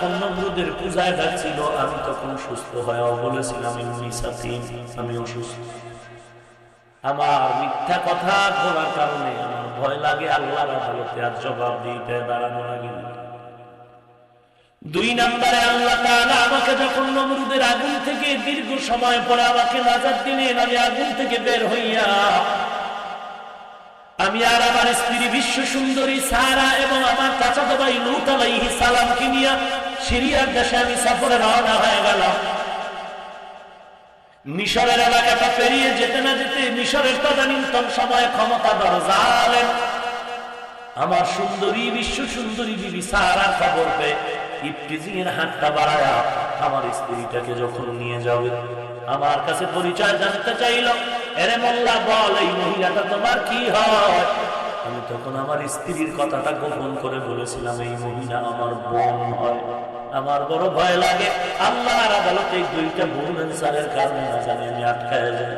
যখন নমরুদের পূজায় যাচ্ছিল আমি তখন সুস্থ হয়েও বলেছিলাম আমি অসুস্থ। আমার মিথ্যা কথা বলার কারণে আমার ভয় লাগে আল্লাহর আদালতে আর জবাব দিতে দাঁড়ানো লাগে। 2 নম্বরে আল্লাহ তাআলা আমাকে যখন নমরুদের আগুন থেকে দীর্ঘ সময় পরে আমাকে নাজাত দিলেন, আমি আগুন থেকে বের হইয়া আমি আর আমার স্ত্রী বিশ্ব সুন্দরী সারা এবং আমার চাচাতো ভাই লূত আলাইহিস সালামকে নিয়ে সিরিয়ার দেশে আমি সফরে রওনা হয়ে গেলাম। মিশরের এলাকাটা পেরিয়ে যেতে না যেতে মিশরের তদানীন্তন সময়ে ক্ষমতাধর জালেম আমার সুন্দরী বিশ্ব সুন্দরী বিবি সারার খবর পেয়ে ইফতিজিং এর হাতটা বাড়ায়া আমার স্ত্রীটাকে যখন নিয়ে যাবে আমার কাছে পরিচয় জানতে চাইল। এরে মোল্লা বল, এই মহিলাটা তোমার কি হয়? আমি তখন আমার স্ত্রীর কথাটা গোপন করে বলেছিলাম, এই মহিলা আমার বোন হয়। আমার বড় ভয় লাগে আল্লাহর আদালতে 2টা বোন আনসারের কারণে না জানি আমি আটকায় যাই।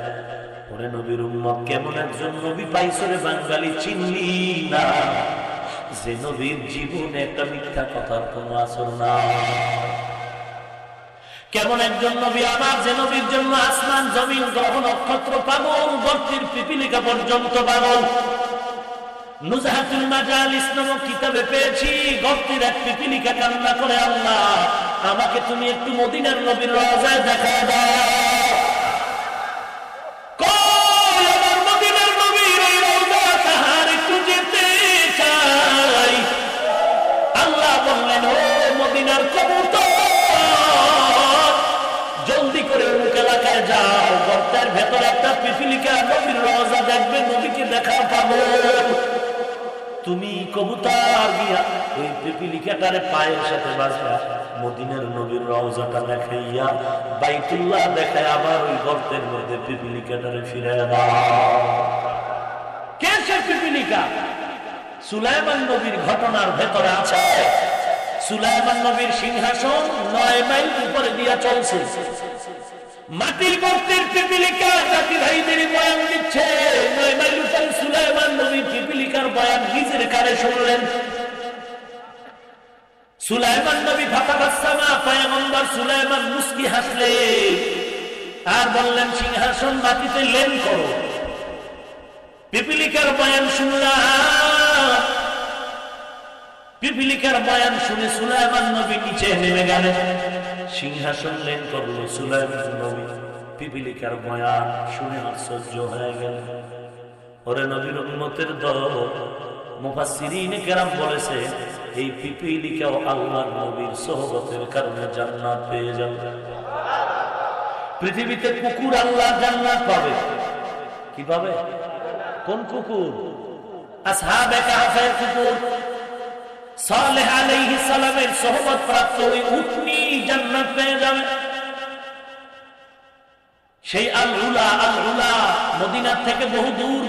ওরে নবীর উম্মত, কেমন একজন নবী পাইছো রে বাঙালি চিনলি না, যে নবীর জীবনে একটা মিথ্যা কথার কোনো আসর না। কেমন একজন নবী আমার, যে নবীর জন্য আসমান জমিন গ্রহ নক্ষত্র পাগল, গর্তের পিপিলিকা পর্যন্ত পাগল। নুজহাতুল মাজালিস নামক কিতাবে পেয়েছি গর্তের এক পিপিলিকা কান্না করে, আল্লাহ আমাকে তুমি একটু মদিনার নবীর রওজায় দেখা দাও। জলদি করে অমুক এলাকায় যাও, গর্তের ভেতরে একটা পিপিলিকা নবীর রওজা দেখবে, নবীকে দেখা পাবো। তুমি কবুতর গিয়া ওই পিপিলিকাটারে পায়ের সাথে বাঁধা মদিনার নবীর রওজাটা দেখাইয়া বাইতুল্লাহ দেখায় আবার ওই গর্তের মধ্যে পিপিলিকাটারে ফিরে দাও। কে সে পিপিলিকা? সুলাইমান নবীর ঘটনার ভেতরে আছে। সুলাইমান নবীর সিংহাসন 9 মাইল উপরে দিয়া চলছে। মাটির গর্তের পিপিলিকা জাতি ভাইদের বয়ান দিচ্ছে। 9 মাইল উপরে সুলাইমান নবীর পিপিলিকার বয়ান নিজের কানে শুনলেন। সুলাইমান নবী ফাতাবাসসামা, পয়গম্বর সুলাইমান মুস্কি হাসলেন আর বললেন, সিংহাসন মাটিতে লেন করো। পিপিলিকার বয়ান শুনলাম। পিপিলিকার বয়ান শুনে সুলাইমান নবী নিচে নেমে গেলেন, সিংহাসন লেন করলো। সুলাইমান নবী পিপিলিকার বয়ান শুনে আশ্চর্য হয়ে গেল। ওরে নবীর উম্মতের দল, মুফাসসিরিনে কেরাম বলেছে এই পিপিলিকাও আল্লাহর নবীর সোহবতের কারণে জান্নাত পেয়ে যাবে। পৃথিবীতে কুকুর আল্লাহ জান্নাত পাবে। কি পাবে? কোন কুকুর? আসহাবে কাহফের কুকুর। সালেহ আলাইহিস সালামের সোহবত প্রাপ্ত ওই উটনি জান্নাত পেয়ে যাবে। সেই আল উলা মদিনা থেকে বহু দূর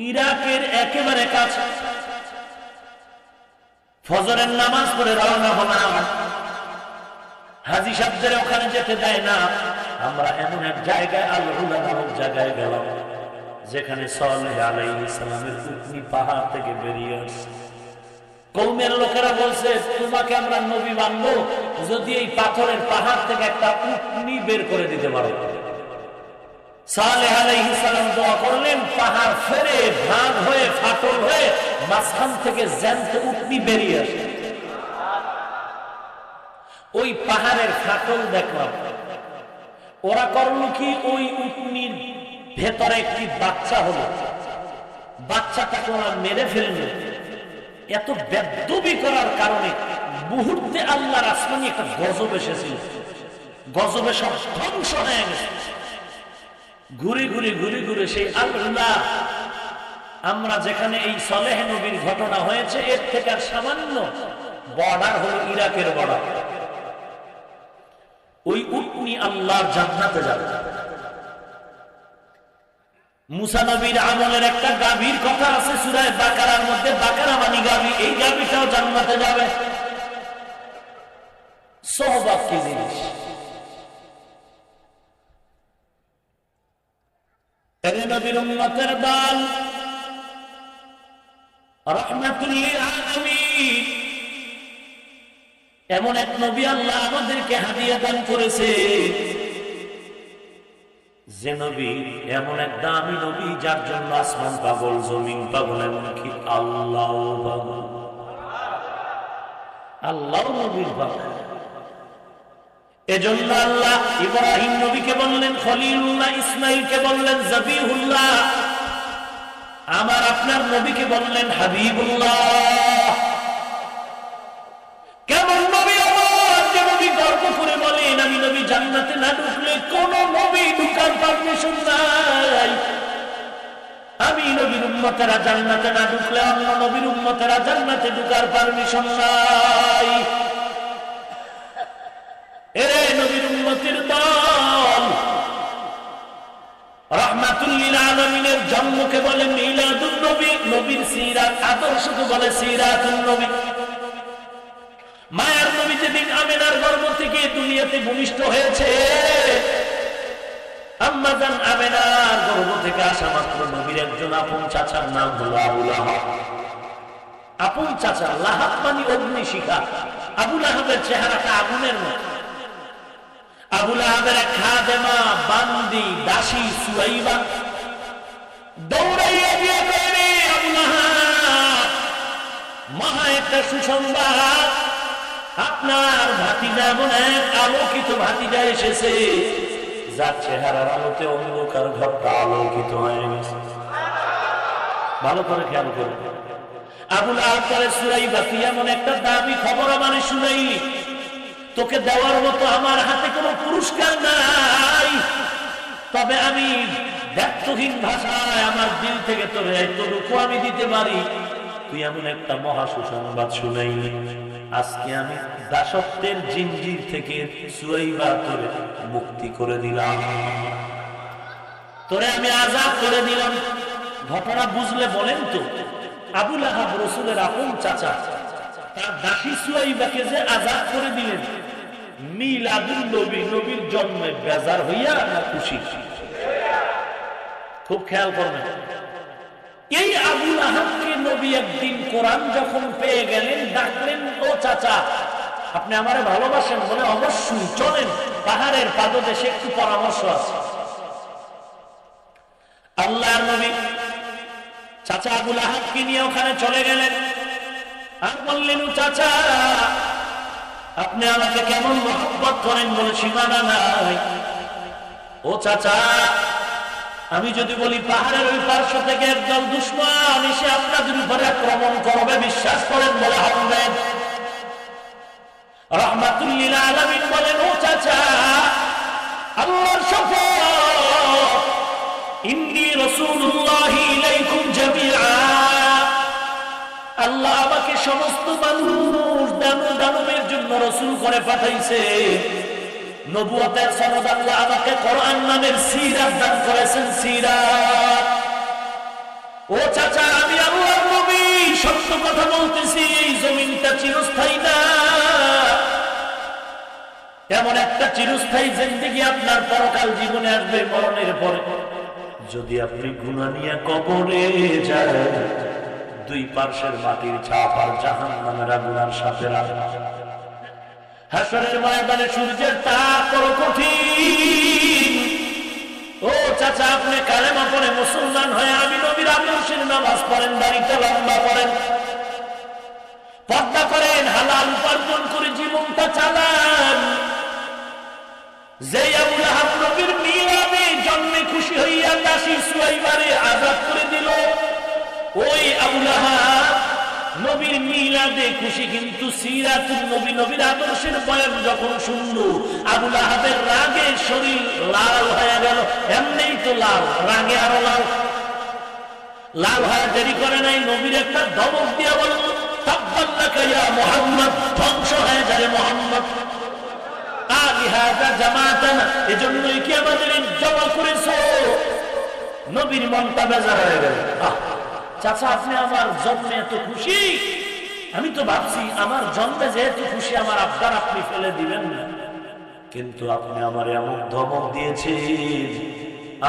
ইরাকের একেবারে কাছে। ফজরের নামাজ পড়ে রওনা হলাম। হাজী সাহেবদের ওখানে যেতে দেয় না। আমরা এমন এক জায়গায় আল উলা নামক জায়গায় গেলাম যেখানে সালেহ আলাইহিস সালামের উটনি পাহাড় থেকে বেরিয়ে আসছে। কওমের লোকেরা বলছে, তোমাকে আমরা নবী মানবো যদি এই পাথরের পাহাড় থেকে একটা উটনি বের করে দিতে পারো। সালেহ আলাইহিস সালাম দোয়া করলেন, পাহাড় ফেরে ভাগ হয়ে ফাটল হয়ে মাঝখান থেকে জ্যান্ত উটনি বেরিয়ে আসে। ওই পাহাড়ের ফাটল দেখলাম। ওরা করলো কি, ওই উটনির ভেতরে একটি বাচ্চা হলো। বাচ্চাটাকে ওরা মেরে ফেলল। এত বেদবি করার কারণে মুহূর্তে আল্লাহর আসমানি একটা গজব এসেছিল। গজবে সব ধ্বংস হয়ে গেছে। ঘুরে সেই আল্লাহ, আমরা যেখানে এই সালেহ নবীর ঘটনা হয়েছে এর থেকে আর সামান্য বর্ডার হলো ইরাকের বর্ডার। ওই উটনি আল্লাহর জান্নাতে যাবে। মুসা নবীর আমলের একটা গাভীর কথা আছে সূরা বাকারার মধ্যে। বাকারা মানে গাভী, এই গাভীটাও জান্নাতে যাবে। সোহবত কি জিনিস? এরে নবীর উম্মতের দল, রাহমাতুল লিল আলামিন এমন এক নবী আল্লাহ আমাদেরকে হাদিয়া দান করেছে, যে নবী এমন এক দামি নবী যার জন্য আসমান পাগল, জমিন পাগল, এমনকি আল্লাহ পাগল। আল্লাহ নবীর পাগল। এজন্য আল্লাহ ইব্রাহিম নবীকে বললেন খলিলুল্লাহ, ইসমাইলকে বললেন জাবিহুল্লাহ, আমার আপনার নবীকে বললেন হাবিবুল্লাহ। কেমন নবী আমার, যে নবী গর্ব করে বলেন আমি নবী জান্নাতে না ঢুকলে কোন নবী ঢুকার পারমিশন নাই, আমি নবীর উম্মতেরা জান্নাতে না ঢুকলে অন্য নবীর উম্মতেরা জান্নাতে ঢুকার পারমিশন নাই। এরে নবীর উম্মতের দল, রাহমাতুল লিল আলামিনের জন্মকে বলে মিলাদুন নবী, নবীর সিরাত আদর্শকে বলে সিরাতুন নবী। মায়ার নবী যেদিন আমিনার গর্ভ থেকে দুনিয়াতে ভূমিষ্ঠ হয়েছে, আম্মা জান আমিনার গর্ভ থেকে আসা মাত্র নবীর একজন আপন চাচার নাম হলো আবু লাহাব। আপন চাচা, লাহাব মানে অগ্নিশিখা। আবু লাহাবের চেহারাটা আগুনের মতো। আবু লাহাবের এক খাদেমা, বান্দি, দাসী সুয়াইবা দৌড়াইয়া দিয়ে করে আবু লাহাব, মহা একটা সুসংবাদ, আপনার ভাতিজা এমন এক আলোকিত ভাতিজা এসেছে, যার চেহারার আলোতে অন্ধকার ঘরটা আলোকিত হয়ে গেছে। ভালো করে খেয়াল করবে। আবু লাহাব বলে সুয়াইবা, তুই এমন একটা দাবি খবর আমারে শুনাইলি, তোকে দেওয়ার মতো আমার হাতে কোনো পুরস্কার নাই, তবে আমি ব্যর্থহীন ভাষায় আমার দিল থেকে তোর এতটুকু আমি দিতে পারি, তুই এমন একটা মহা সুসংবাদ শুনাইলি, আজকে আমি দাসত্বের জিনজির থেকে সুয়াইবা তোরে মুক্তি করে দিলাম, তোরে আমি আজাদ করে দিলাম। ঘটনা বুঝলে বলেন তো, আবু লাহাব রাসূলের আপন চাচা, তার দাসী সুয়াইবাকে যে আজাদ করে দিলেন, মিলাদুন নবী, নবীর জন্মে বেজার হইয়া না খুশি? খুব খেয়াল করবেন। এই আবু লাহাবকে নবী একদিন কোরআন যখন পেয়ে গেলেন, ডাকলেন, ও চাচা আপনি আমারে ভালোবাসেন? বলে অবশ্যই, চলেন পাহাড়ের পাদদেশে একটু পরামর্শ আছে। আল্লাহর নবী চাচা আবু লাহাবকে নিয়ে ওখানে চলে গেলেন, আর বললেন, ও চাচা আপনি আমাকে কেমন মহব্বত করেন, বলে সীমানা নাই। ও চাচা, আমি যদি বলি পাহাড়ের ওই পার্শ্ব থেকে একদল দুশমন এসে আপনাদের উপরে আক্রমণ করবে, বিশ্বাস করেন? বলে হবে। রাহমাতুল লিল আলামিন বলেন, ও চাচা আল্লাহর শপথ, ইন্নী রাসূলুল্লাহি ইলাইকুম জামিআ, আল্লাহ আমাকে সমস্ত মানুষ দানবের জন্য রাসূল করে পাঠাইছে। নবুয়তের সনদ আল্লাহ আমাকে কোরআন নামের সিরাত দান করেছেন, সিরাত। ও চাচা, আমি আল্লাহর নবী, সত্য কথা বলতেছি, এই জমিনটা চিরস্থায়ী না, এমন একটা চিরস্থায়ী জিন্দেগি আপনার পরকাল জীবনে আসবে মরণের পরে। যদি আপনি গুনাহ নিয়ে কবরে যান, দুই পার্শ্বের মাটির ছাপ আর জাহান্নামের আগুনের সাথে হাসরের ময়দানে সূর্যের তাপ বড় কঠিন। ও চাচা, আপনি কালেমা পড়ে মুসলমান হয়ে আমি নবীর আদর্শের নামাজ পড়েন, দাড়িটা লম্বা করেন, পর্দা করেন, হালাল উপার্জন করে জীবনটা চালান। যে আবু লাহাব নবীর মিলাদে জন্মে খুশি হইয়া দাসী সুয়াইবারে আজাদ করে দিল, ওই আবু লাহাব নবীর মিলাদে খুশি, কিন্তু সিরাতুন নবী, নবীর আদর্শের বয়ান যখন শুনল, আবু লাহাবের রাগে শরীর লাল হয়ে গেল। এমনিই তো লাল, রাগে আরো লাল। লাল হয়ে দেরি করে নাই, নবীর একটা ধমক দিয়া বলল, তাব্বাত লাকা ইয়া মুহাম্মদ, ধ্বংস হয়ে যাবে মুহাম্মদ। আলিহাযা জামাতানা, এজন্যই কি আমাদের জমা করেছো? নবীর মনটা বেজার হয়ে গেল। চাচা, আপনি আমার জন্মে এত খুশি, আমি তো ভাবছি আমার জন্মে যেহেতু খুশি, আমার আব্বার আপনি ফেলে দিবেন না, কিন্তু আপনি আমার এমন ধমক দিয়েছেন,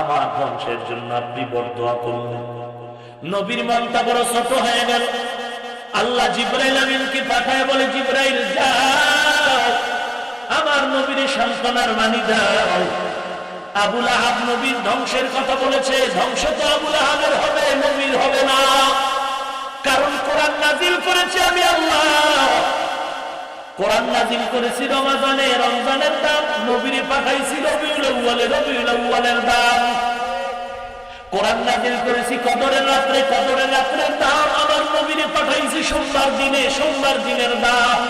আমার ধ্বংসের জন্য আপনি বরদোয়া করলেন। নবীর মনটা বড় ছোট হয়ে গেল। আল্লাহ জিবরাইল আমিনকে পাঠায় বলে, জিবরাইল যা আমার নবীর সান্ত্বনার বাণী দাও। আবু লাহাব নবীর ধ্বংসের কথা বলেছে, ধ্বংস তো আবু লাহাবের হবে, নবীর হবে না। কারণ কোরআন নাজিল করেছে আমি আল্লাহ। কোরআন নাজিল করেছি রমাদানে, রমজানের দাম। নবীরে পাঠাইছি রবিউল আউয়ালে, রবিউল আউয়ালের দাম। কোরআন নাজিল করেছি কদরের রাত্রে, কদরের রাত্রের দাম। আমার নবীরে পাঠাইছি সোমবার দিনে, সোমবার দিনের দাম।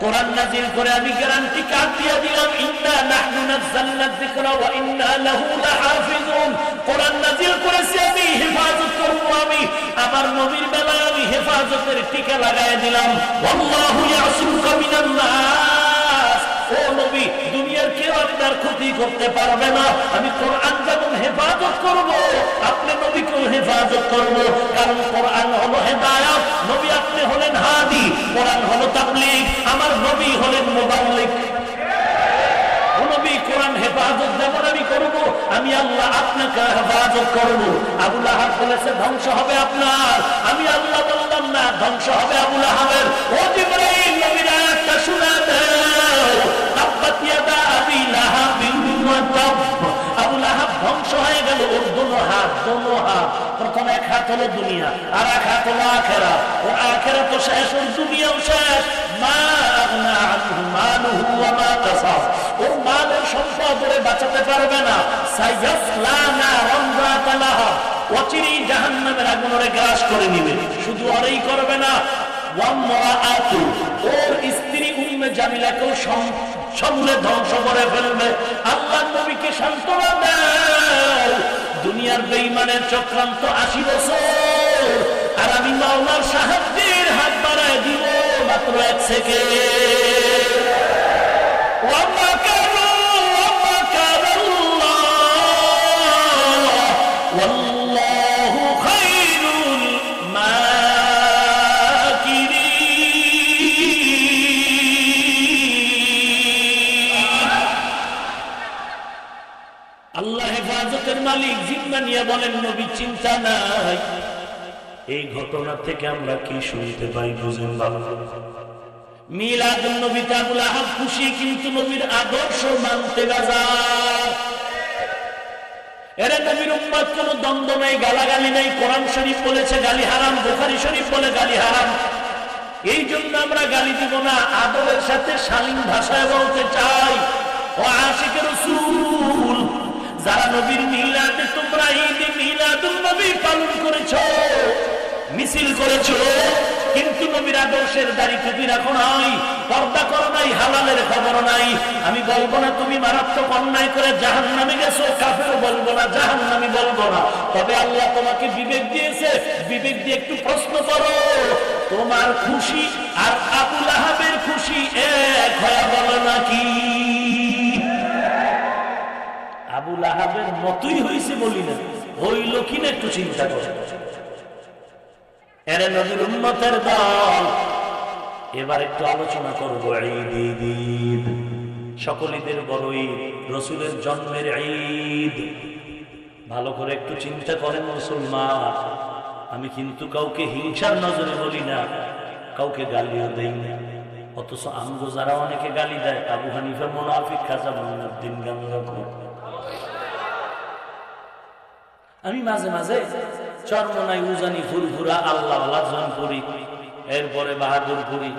কোরআন নাজিল করে আমি গ্যারান্টি কার্ড দিয়ে দিলাম, ইন্না নাহনু নাযালনা যিকরা ওয়া ইন্না লাহু লাহাফিজুন। কোরআন নাজিল করেছি আমি, হেফাজত করব আমি। আমার নবীর বেলায় আমি হেফাজতের টিকা লাগায় দিলাম। আল্লাহু ইয়াসুকা মিনান নাস। ও নবী, দুনিয়ার কেউ আপনার ক্ষতি করতে পারবে না। আমি কোরআন যেমন হেফাজত করব, আপনি নবীকেও হেফাজত করব। কারণ কোরআন হলো হেদায়েত, নবী আপনি হলেন হাদি। কোরআন হলো তাবলীগ, আমার নবী হলেন মুবাল্লিগ। ও নবী, কোরআন হেফাজত যেমন আমি করব, আমি আল্লাহ আপনাকে হেফাজত করব। আবু লাহাব বলেছে ধ্বংস হবে আপনার, আমি আল্লাহ বললাম না, ধ্বংস হবে আবু লাহাবের। ও জিবরাইল, নবীর আয়াতটা শুনে দাও। তাব্বাত ইয়াদা আবি লাহাবিন ওয়া তাব। আবু লাহাব ধ্বংস হয়ে গেল। ওর দোনো হাত, দোনো হাত। প্রথম এক হাত হলো দুনিয়া, আর এক হাত হলো আখিরাত। ওর আখিরাত তো শেষ, ওর দুনিয়াও শেষ। মা আগনা আনহু মালুহু ওয়া মা কাসাব। ওর মালের সম্পদ ওরে বাঁচাতে পারবে না। সাইয়াসলা নারান যাতা লাহাব। অচিরেই জাহান্নামের আগুন ওরে গ্রাস করে নিবে। শুধু ওরেই করবে না, ওয়া মুরাআতু, ওর স্ত্রী উম্মে জামিলাকেও সমূলে ধ্বংস করে ফেলবে। আল্লাহ নবীকে সান্ত্বনা দাও। দুনিয়ার বেঈমানের চক্রান্ত 80 বছর, আর আমি মাওলার সাহায্যের হাত বাড়ায় দিব মাত্র 1 সেকেন্ড। ওয়ামা কারু ওয়ামা কারাল্লাহ ওয়াল্লাহু খায়রুল মাকিরিন। আল্লাহ হেফাজতের মালিক। জিম্মা নিয়ে বলেন নবী চিন্তা নাই। এই ঘটনা থেকে আমরা কি শুনতে পাই বুঝুন ভালো। মিলাদুন নবীতে আবু লাহাব খুশি, কিন্তু নবীর আদর্শ মানতে বাজার। এরা নবীর উম্মত, কোন দ্বন্দ্ব নাই, গালাগালি নাই। কোরআন শরীফ বলেছে গালি হারাম, বুখারী শরীফ বলে গালি হারাম। এই জন্য আমরা গালি দিব না, আদরের সাথে শালীন ভাষায় বলতে চাই। ও আশিকে রাসূল, যারা নবীর মিলাদে, তোমরা ঈদে মিলাদুন নবী পালন করেছো, মিছিল করেছো, কিন্তু নবীর আদর্শের দাড়ি টুপি রাখো নাই, পর্দা করো নাই, হালালের খবর নাই। আমি বলবো না তুমি মারাত্মক অন্যায় করে জাহান্নামে গেছো, কাফেরও বলবো না, জাহান্নামী বলবো না। তবে আল্লাহ তোমাকে বিবেক দিয়েছে, বিবেক দিয়ে একটু প্রশ্ন করো, তোমার খুশি আর আবু লাহাবের খুশি এক হয়ে বলো নাকি? আবু লাহাবের মতই হয়েছে বলি না, হইল কিনা একটু চিন্তা করো। এরে নবীর উম্মতের দল, এবার একটু আলোচনা করবো ঈদ। সকল ঈদের বড় ঈদ, রসুলের জন্মের ঈদ। ভালো করে একটু চিন্তা করেন মুসলমান। আমি কিন্তু কাউকে হিংসার নজরে বলি না, কাউকে গালিও দেই না। অথচ আমগো যারা অনেকে গালি দেয়, আবু হানিফা মুনাফিক, খাজা মুঈনুদ্দিন গাঙ্গাপুর। আমি মাঝে মাঝে চরমনাই, উজানি, ফুরফুরা, আল্লাহ জনপুরি, এরপরে বাহাদুরপুরি,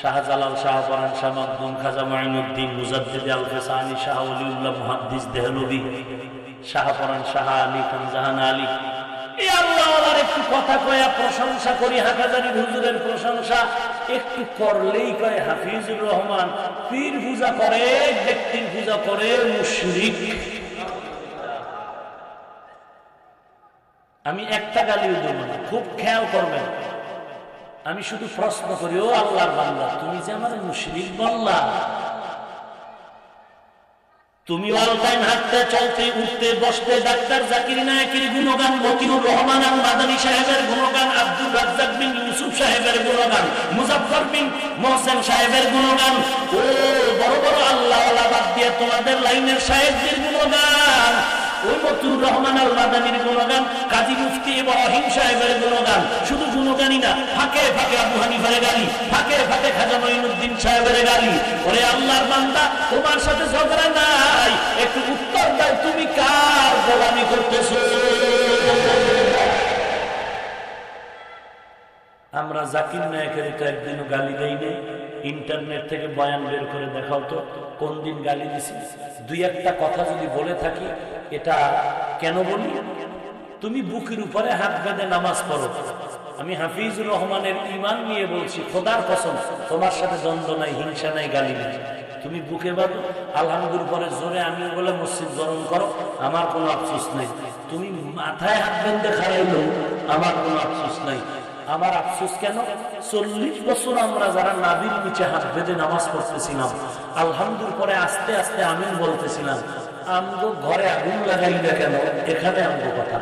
শাহজালাল, শাহপরান, শাহ মখদুম, খাজা মুঈনুদ্দিন, মুজাদ্দিদ আল ফেসানি, শাহ ওলিউল্লাহ মুহাদ্দিস দেহলভী, শাহপরান, শাহ আলী খান, জাহান আলী, এই আল্লাহওয়ালার একটু কথা কয়া প্রশংসা করি। হাটহাজারী হুজুরের প্রশংসা একটু করলেই কয় হাফিজুর রহমান পীর পূজা করে, ব্যক্তির পূজা করে, মুশরিক। আমি একটা গালিও দেব না, খুব খেয়াল করবেন। আমি শুধু প্রশ্ন করি, ও আল্লাহর বান্দা, তুমি যে আমার মুশরিক বললা, তুমি অল টাইম হাঁটতে, চলতে, উঠতে, বসতে ডাক্তার জাকির নায়েকের গুণগান, মতিউর রহমান আল মাদানী সাহেবের গুণগান, আব্দুর রাজ্জাক বিন ইউসুফ সাহেবের গুণগান, মুজাফফর বিন মোহসেন সাহেবের গুণগান, ও বড় বড় আল্লাহওয়ালা বাদ দিয়ে তোমাদের লাইনের সাহেবদের গুণগান, ওই মতুর রহমান আল মাদানির গুণগান, কাজী মুফতি ইব্রাহিম সাহেবের গুণগান, শুধু গুণগানই না, ফাঁকে ফাঁকে আবু হানিফার গালি, ফাঁকে ফাঁকে খাজা মঈনুদ্দিন সাহেবের গালি। ওরে আল্লাহর বান্দা, তোমার সাথে ঝগড়া নাই, একটু উত্তর দাও, তুমি কার গোলামি করতেছো? আমরা জাকির নায়েকের তো একদিনও গালি দেই নেই। ইন্টারনেট থেকে বয়ান বের করে দেখাও তো কোন দিন গালি দিছি। দুই একটা কথা যদি বলে থাকি, এটা কেন বলি? তুমি বুকের উপরে হাত বেঁধে নামাজ পড়ো। আমি হাফিজুর রহমানের ঈমান নিয়ে বলছি, খোদার কসম, তোমার সাথে দ্বন্দ্ব নাই, হিংসা নাই, গালি নাই। তুমি বুকে বাঁধো, আলহামদুলিল্লাহ পরে জোরে আমি বলে মসজিদ গরম করো, আমার কোনো আফসোস নেই। তুমি মাথায় হাত বেঁধে খাইলো, আমার কোনো আফসোস নাই। আমার আফসোস কেন? 40 বছর আমরা যারা নাবির নিচে হাত বেঁধে নামাজ পড়তেছিলাম, আলহামদুলিল্লাহ পরে আস্তে আস্তে আমিন বলতেছিলাম, আমগো ঘরে আগুন লাগাই না কেন? এখানে আমগো কথা।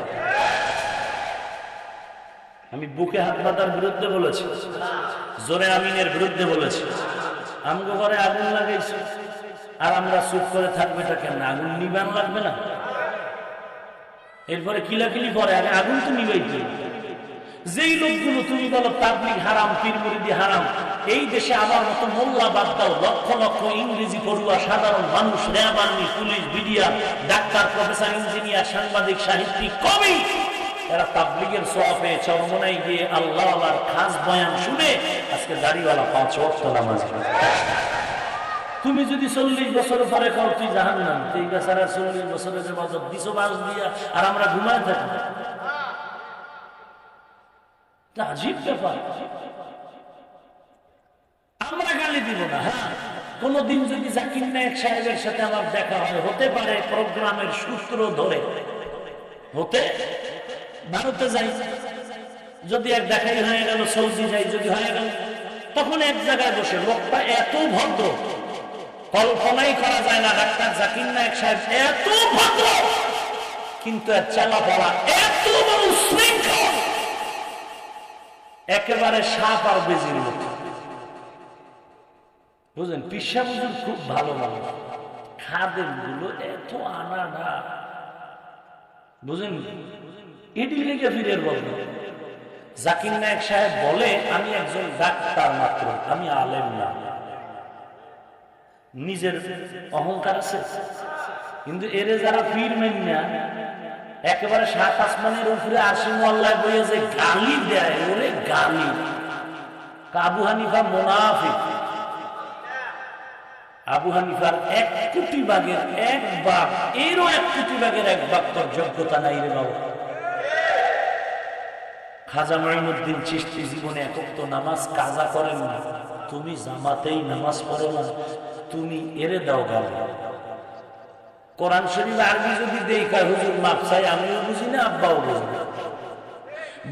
আমি বুকে হাত বাঁধার বিরুদ্ধে বলেছি, জোরে আমিনের বিরুদ্ধে বলেছি। আমগো ঘরে আগুন লাগাইছি আর আমরা চুপ করে থাকবে, এটা কেন? আগুন নিবান লাগবে না? এরপরে কিলাকিলি পরে, আগে আগুন তো নিবাইতে। যেই লোকগুলো তুমি বলো তাবলীগ হারাম, পীর মুরিদি হারাম, এই দেশে আমার মতো মোল্লা বাদ দাও, লক্ষ লক্ষ ইংরেজি পড়ুয়া সাধারণ মানুষ, RAB, army, police, BDR, doctor, professor, engineer, সাংবাদিক, সাহিত্যিক, কবি, এরা তাবলীগের সওয়াবে চরমনায় গিয়ে আল্লাহ আল্লাহর খাস বয়ান শুনে আজকে দাড়িওয়ালা 5 ওয়াক্ত নামাজ পড়ে। তুমি যদি 40 বছর পরে খাও, তুই জাহান্নাম। এই বেচারা 40 বছরের ইবাদত দিছো বাস দিয়া, আর আমরা ঘুমায় থাকি। আজীব ব্যাপার। আমরা গালি দিব না। হ্যাঁ, কোনদিন যদি জাকির নায়েক সাহেবের সাথে আমার দেখা হয়, হতে পারে প্রোগ্রামের সূত্র ধরে, হতে ভারতে যাই, যদি এক দেখাই হয়ে গেল, সৌদি যাই যদি হয়ে গেল, তখন এক জায়গায় বসে লোকটা এত ভদ্র, কল্পনাই করা যায় না। ডাক্তার জাকির নায়েক সাহেব এত ভদ্র, কিন্তু এর চালাপড়া এত বড় শৃঙ্খল, একেবারে সাপ আর বেজির মতো। বুঝলেন, পিসা বুঝুন খুব ভালো মানুষ, খাদেম গুলো এত আনাডা, বুঝলেন, এটি লেগে ফিরের বলবে। জাকির নায়েক সাহেব বলে, আমি একজন ডাক্তার মাত্র, আমি আলেম না। নিজের অহংকার আছে, কিন্তু এরে যারা পীর মেন্না একেবারে 7 আসমানের উপরে আসি মোল্লায় বইয়ে যে গালি দেয়, ওরে গালি। আবু হানিফা মুনাফিক। আবু হানিফার 1 কোটি ভাগের 1 ভাগ, এরও 1 কোটি ভাগের 1 ভাগ তোর যোগ্যতা নাই রে বাবা। খাজা মঈনুদ্দিন চিশতি জীবনে একক তো নামাজ কাজা করেন না, তুমি জামাতেই নামাজ পড়ো না, তুমি এরে দাও গালি। কোরআন শরীফ আরবি যদি দেখায়, হুজুর মাপ চাই, আমিও বুঝি না, আব্বাও বুঝি না।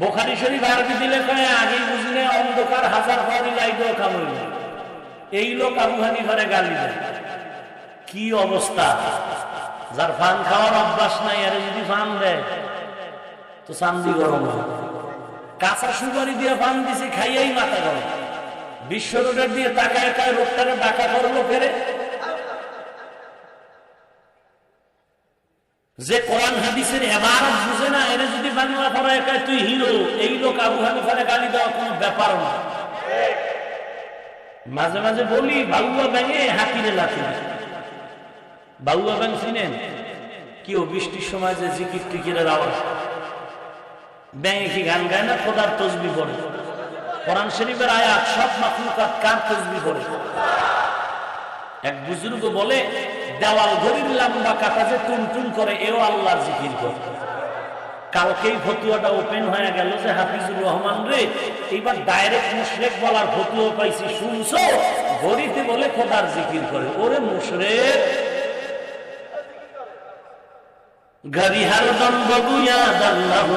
বুখারী শরীফ আরবি দিলে কয় আগেই বুঝি না, অন্ধকার হাজার বাড়ি লাইটেও কামড়ি না। এই লোক আবু হানিফারে গালি দেয়। কি অবস্থা! যার ফান খাওয়ার অভ্যাস নাই, আরে যদি ফান দেয় তো চান্দি গরম হয়। কাঁচা সুপারি দিয়ে ফান দিছে, খাইয়াই মাথা গরম। বিশ্ব রোডের দিয়ে তাকায় কায় রোগটাকে ডাকা করলো ফেরে। যে কোরআন হাদিসের ইবারত বুঝে না, এর যদি বাংলা পড়া একাই তুই হিরো, এই লোক আবু হানিফারে গালি দেওয়া কোনো ব্যাপার না। মাঝে মাঝে বলি, বাউয়া ব্যাঙে হাতিরে লাথি। বাউয়া ব্যাঙ চিনেন? কি ও বৃষ্টির সময় যে জিকির টিকিরের আওয়াজ, ব্যাঙে কি গান গায় না? খোদার তসবিহ পড়ে। কোরআন শরীফের আয়াত, সব মাখলুকাত কার তসবিহ পড়ে? এক বুজুর্গ বলে, দেওয়াল ঘড়ির লম্বা কাটা যে টুনটুন করে, এও আল্লাহর জিকির করে। কালকেই ফতুয়াটা ওপেন হয়ে গেল যে হাফিজুর রহমান রে, এইবার ডাইরেক্ট মুশরিক বলার ফতুয়া পাইছি, শুনছো? ঘড়িতে বলে খোদার জিকির করে। ওরে মুশরিক! ঘড়ি হরদম বগুয়া দাল্লাহু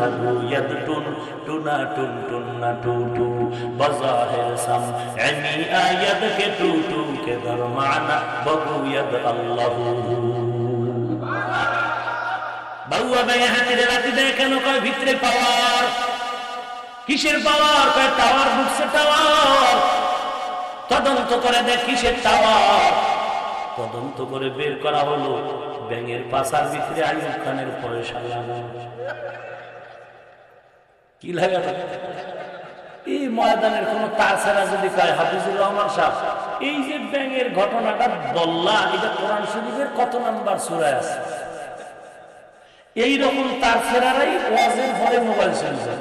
নাগুয়াদ টুন টুনা টুন টুন না টু টু বাজাহির সাম এমি আয়াত কে টু টু কে দরমানা বগুয়াদ আল্লাহু। বাউয়া ভাই হাতিরে রাতি দেয় কেন? কয় ভিতরে পাওয়ার। কিসের পাওয়ার? কয় টাওয়ার ঢুকছে, টাওয়ার। তদন্ত করে দেখ কিসের টাওয়ার। তদন্ত করে বের করা হলো ব্যাঙের পাশার ভিতরে আইয়ুব খানের পয়সা লাগানো। কি লাগানো? এই ময়দানের কোন তাছাড়া যদি কয় হাফিজুর রহমান সাহেব, এই যে ব্যাঙের ঘটনাটা বললা, এটা কোরআন শরীফের কত নাম্বার সূরায় আছে? এইরকম তার ফেরারাই ওয়াজের পরে মোবাইল শুনছে।